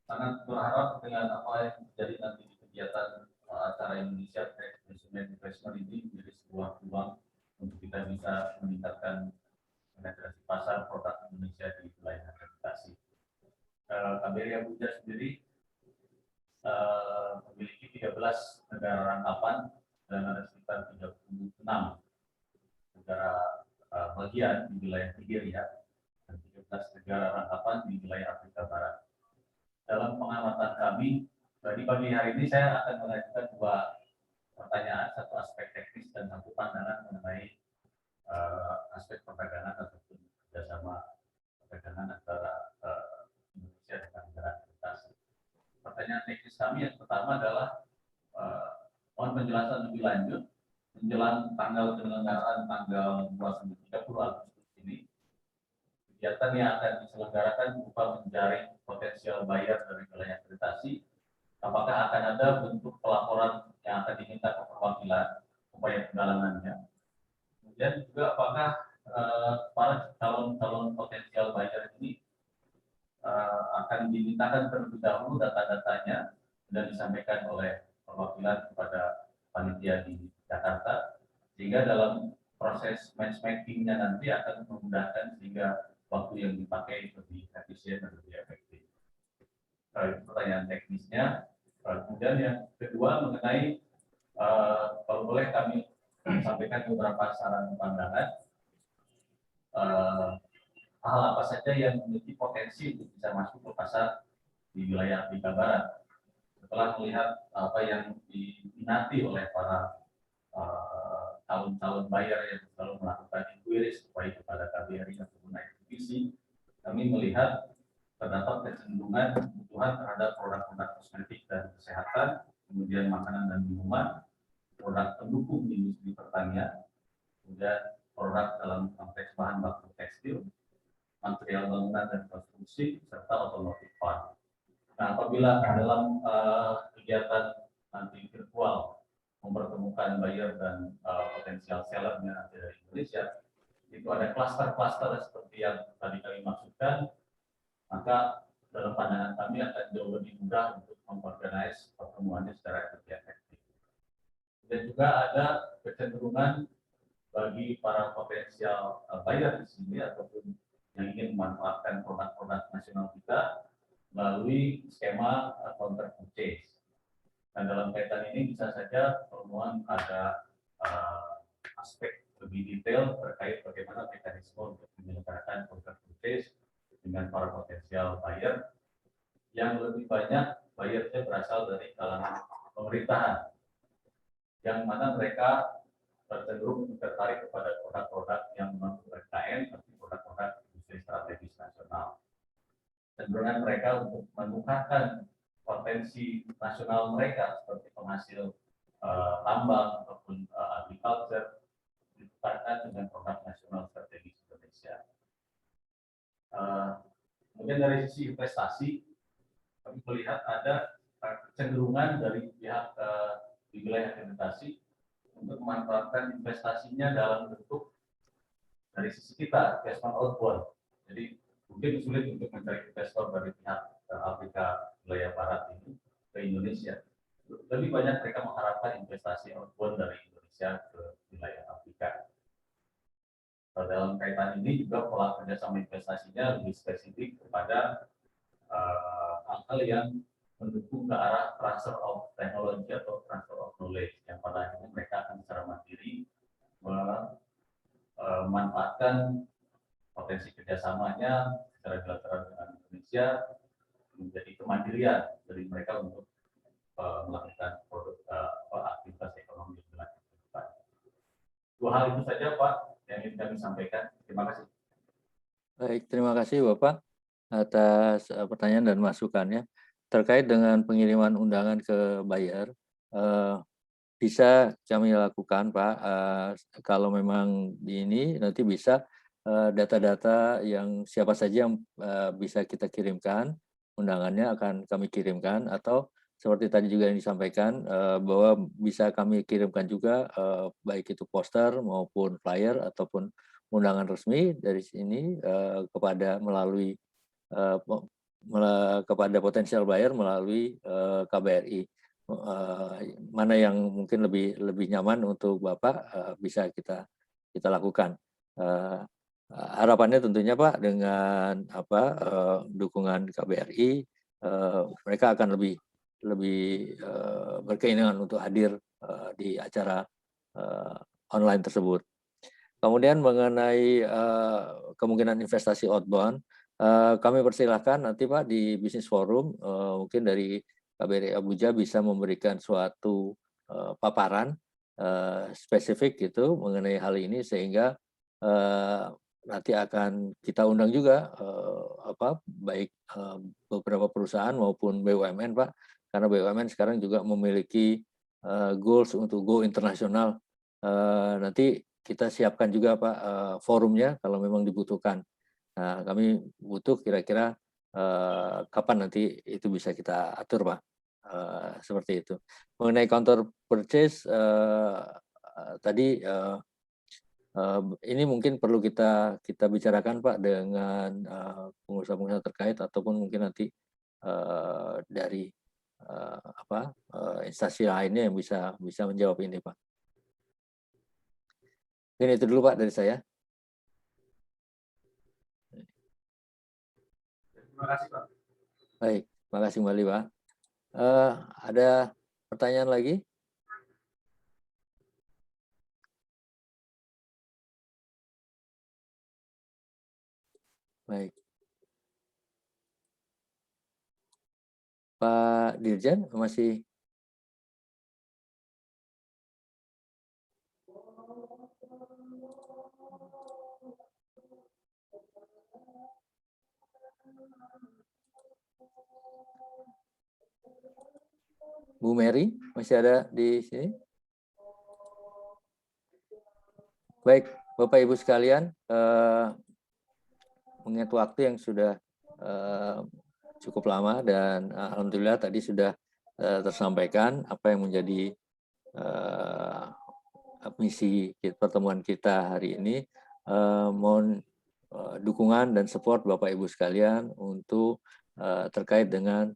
[SPEAKER 9] sangat berharap dengan apa yang terjadi nanti di kegiatan acara Indonesia Trade Investment ini menjadi sebuah peluang untuk kita bisa meningkatkan penetrasi pasar produk Indonesia di wilayah akreditasi. KBRI Abuja sendiri memiliki 13 negara rangkapan dan ada sekitar 36 negara bagian di wilayah Nigeria dan 13 negara rangkapan di wilayah Afrika Barat. Dalam pengamatan kami, di pagi hari ini saya akan mengajukan dua pertanyaan, satu aspek teknis dan satu pandangan mengenai aspek perdagangan ataupun kerjasama perdagangan antara Indonesia dengan negara akreditasi. Pertanyaan teknis kami yang pertama adalah mohon penjelasan lebih lanjut menjelang tanggal penyelenggaraan tanggal 29-30 Agustus ini. Kegiatan yang akan diselenggarakan berupa menjaring potensial buyer dari wilayah akreditasi. Apakah akan ada bentuk pelaporan yang akan diminta ke perwakilan upaya penggalangannya? Kemudian juga apakah para calon potensial buyer ini akan dimintakan terlebih dahulu data-datanya dan disampaikan oleh perwakilan kepada panitia di Jakarta, sehingga dalam proses matchmaking-nya nanti akan memudahkan sehingga waktu yang dipakai lebih efisien dan lebih efektif. pertanyaan teknisnya. Kemudian yang kedua mengenai kalau boleh kami sampaikan beberapa saran pandangan hal apa saja yang memiliki potensi untuk bisa masuk ke pasar di wilayah Afrika Barat. Setelah melihat apa yang diminati oleh para calon-calon buyer yang selalu melakukan inquiries baik kepada KBRI ataupun ITBC, kami melihat terdapat kecenderungan kebutuhan terhadap produk-produk kosmetik dan kesehatan, kemudian makanan dan minuman, produk pendukung industri pertanian, kemudian produk dalam konteks bahan baku tekstil, material bangunan dan konstruksi, serta otomotif part. Nah, apabila dalam kegiatan nanti virtual mempertemukan buyer dan potensial sellernya nanti dari Indonesia, itu ada klaster-klaster seperti yang tadi kami maksudkan, maka dalam pandangan kami akan jauh lebih mudah untuk mengorganize pertemuannya secara lebih efektif. Dan juga ada kecenderungan bagi para potensial buyer di sini ataupun yang ingin memanfaatkan produk-produk nasional kita melalui skema counter purchase. Dan dalam kaitan ini bisa saja pertemuan ada aspek lebih detail terkait bagaimana mekanisme untuk menyelenggarakan counter purchase dengan para potensial buyer yang lebih banyak buyernya berasal dari kalangan pemerintahan, yang mana mereka cenderung tertarik kepada produk-produk yang non UMKM tapi produk-produk industri strategis nasional. Cenderungan mereka untuk menukarkan potensi nasional mereka seperti penghasil tambang ataupun agriculture ditukarkan dengan produk nasional strategis Indonesia. Kemudian dari sisi investasi, kami melihat ada kecenderungan dari pihak di wilayah implementasi untuk memanfaatkan investasinya dalam bentuk dari sisi kita, investment outbound. Jadi mungkin sulit untuk mencari investor dari pihak Afrika wilayah Barat ini ke Indonesia. Lebih banyak mereka mengharapkan investasi outbound dari Indonesia ke wilayah Afrika. Dalam kaitan ini juga pola kerjasama investasinya lebih spesifik kepada hal-hal yang mendukung ke arah transfer of technology atau transfer of knowledge, yang pada akhirnya mereka akan secara mandiri memanfaatkan potensi kerjasamanya secara bilateral dengan Indonesia menjadi kemandirian dari mereka untuk melakukan produk aktivitas ekonomi yang dilakukan. Dua hal itu saja Pak yang ingin kami sampaikan. Terima kasih.
[SPEAKER 1] Baik, terima kasih Bapak atas pertanyaan dan masukannya. Terkait dengan pengiriman undangan ke buyer, bisa kami lakukan Pak, kalau memang ini nanti bisa data-data yang siapa saja yang bisa kita kirimkan, undangannya akan kami kirimkan, atau seperti tadi juga yang disampaikan bahwa bisa kami kirimkan juga baik itu poster maupun flyer ataupun undangan resmi dari sini kepada kepada potensial buyer melalui KBRI. Mana yang mungkin lebih nyaman untuk Bapak bisa kita lakukan. Harapannya tentunya Pak dengan dukungan KBRI mereka akan lebih berkeinginan untuk hadir di acara online tersebut. Kemudian mengenai kemungkinan investasi outbound, kami persilahkan nanti Pak di Business Forum mungkin dari KBRI Abuja bisa memberikan suatu paparan spesifik gitu mengenai hal ini, sehingga nanti akan kita undang juga baik beberapa perusahaan maupun BUMN Pak, karena BUMN sekarang juga memiliki goals untuk go internasional. Nanti kita siapkan juga Pak forumnya kalau memang dibutuhkan. Nah, kami butuh kira-kira kapan nanti itu bisa kita atur Pak, seperti itu. Mengenai counter purchase tadi ini mungkin perlu kita bicarakan Pak dengan pengusaha-pengusaha terkait ataupun mungkin nanti dari instansi lainnya yang bisa menjawab ini Pak. Mungkin itu dulu Pak dari saya.
[SPEAKER 9] Terima kasih Pak.
[SPEAKER 1] Baik, Terima kasih kembali, Pak. Ada pertanyaan lagi? Baik. Pak Dirjen masih? Bu Mary masih ada di sini? Baik, Bapak Ibu sekalian, mengingat waktu yang sudah cukup lama dan alhamdulillah tadi sudah tersampaikan apa yang menjadi misi pertemuan kita hari ini. Mohon dukungan dan support Bapak Ibu sekalian untuk terkait dengan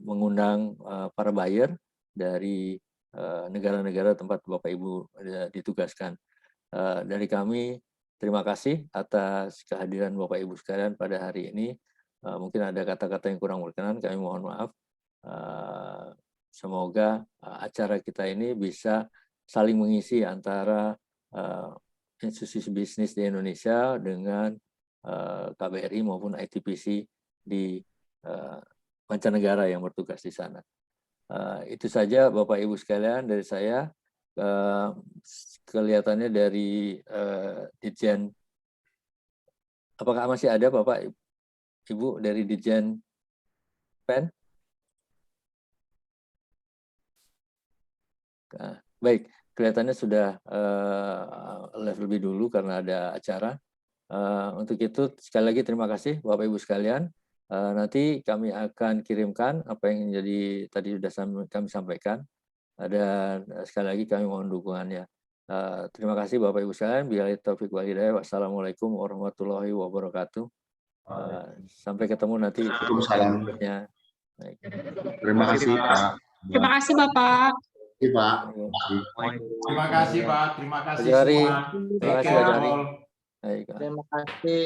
[SPEAKER 1] mengundang para buyer dari negara-negara tempat Bapak Ibu ditugaskan. Dari kami, terima kasih atas kehadiran Bapak Ibu sekalian pada hari ini. Mungkin ada kata-kata yang kurang berkenan, kami mohon maaf. Semoga acara kita ini bisa saling mengisi antara institusi bisnis di Indonesia dengan KBRI maupun ITPC di mancanegara yang bertugas di sana. Itu saja Bapak Ibu sekalian dari saya. Kelihatannya dari Ditjen, apakah masih ada Bapak Ibu dari Ditjen PEN? Baik, kelihatannya sudah live lebih dulu karena ada acara. Untuk itu sekali lagi terima kasih Bapak Ibu sekalian. Nanti kami akan kirimkan apa yang jadi tadi sudah kami sampaikan. Dan sekali lagi kami mohon dukungannya. Terima kasih Bapak Ibu sekalian. Billahi taufiq wal hidayah. Wassalamualaikum warahmatullahi wabarakatuh. Sampai ketemu nanti.
[SPEAKER 3] Waalaikumsalam.
[SPEAKER 1] Terima
[SPEAKER 3] kasih Pak.
[SPEAKER 10] Terima kasih Bapak.
[SPEAKER 3] Terima
[SPEAKER 8] Terima kasih Pak. Terima kasih
[SPEAKER 1] Jari.
[SPEAKER 8] semua.
[SPEAKER 1] Terima kasih Pak Jari.
[SPEAKER 11] Terima kasih.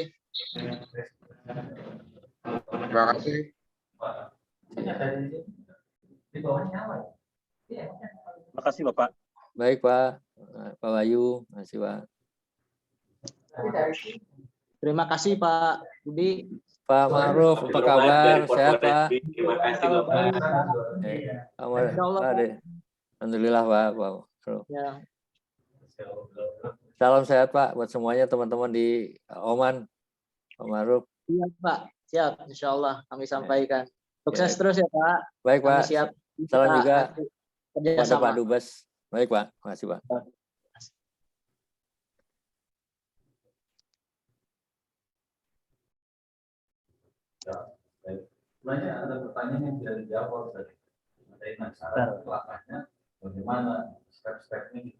[SPEAKER 12] Terima kasih.
[SPEAKER 9] Terima kasih Bapak.
[SPEAKER 1] Baik Pak. Pak Bayu, terima kasih Pak.
[SPEAKER 11] Terima kasih Pak Budi.
[SPEAKER 1] Pak Ma'ruf, apa kabar? Sehat Pak?
[SPEAKER 9] Terima kasih Bapak.
[SPEAKER 1] Alhamdulillah Pak.
[SPEAKER 11] Ya.
[SPEAKER 1] Salam sehat Pak buat semuanya teman-teman di Oman. Pak Ma'ruf.
[SPEAKER 11] Iya Pak, siap. Insya Allah kami sampaikan. Sukses terus ya Pak.
[SPEAKER 1] Baik Pak.
[SPEAKER 11] Kami siap.
[SPEAKER 1] Salam juga
[SPEAKER 11] pada
[SPEAKER 1] Pak Dubes. Baik Pak, terima kasih Pak.
[SPEAKER 9] Sebenarnya ada pertanyaan yang tidak dijawab tadi. Mengenai cara kelakanya, bagaimana step-stepnya kita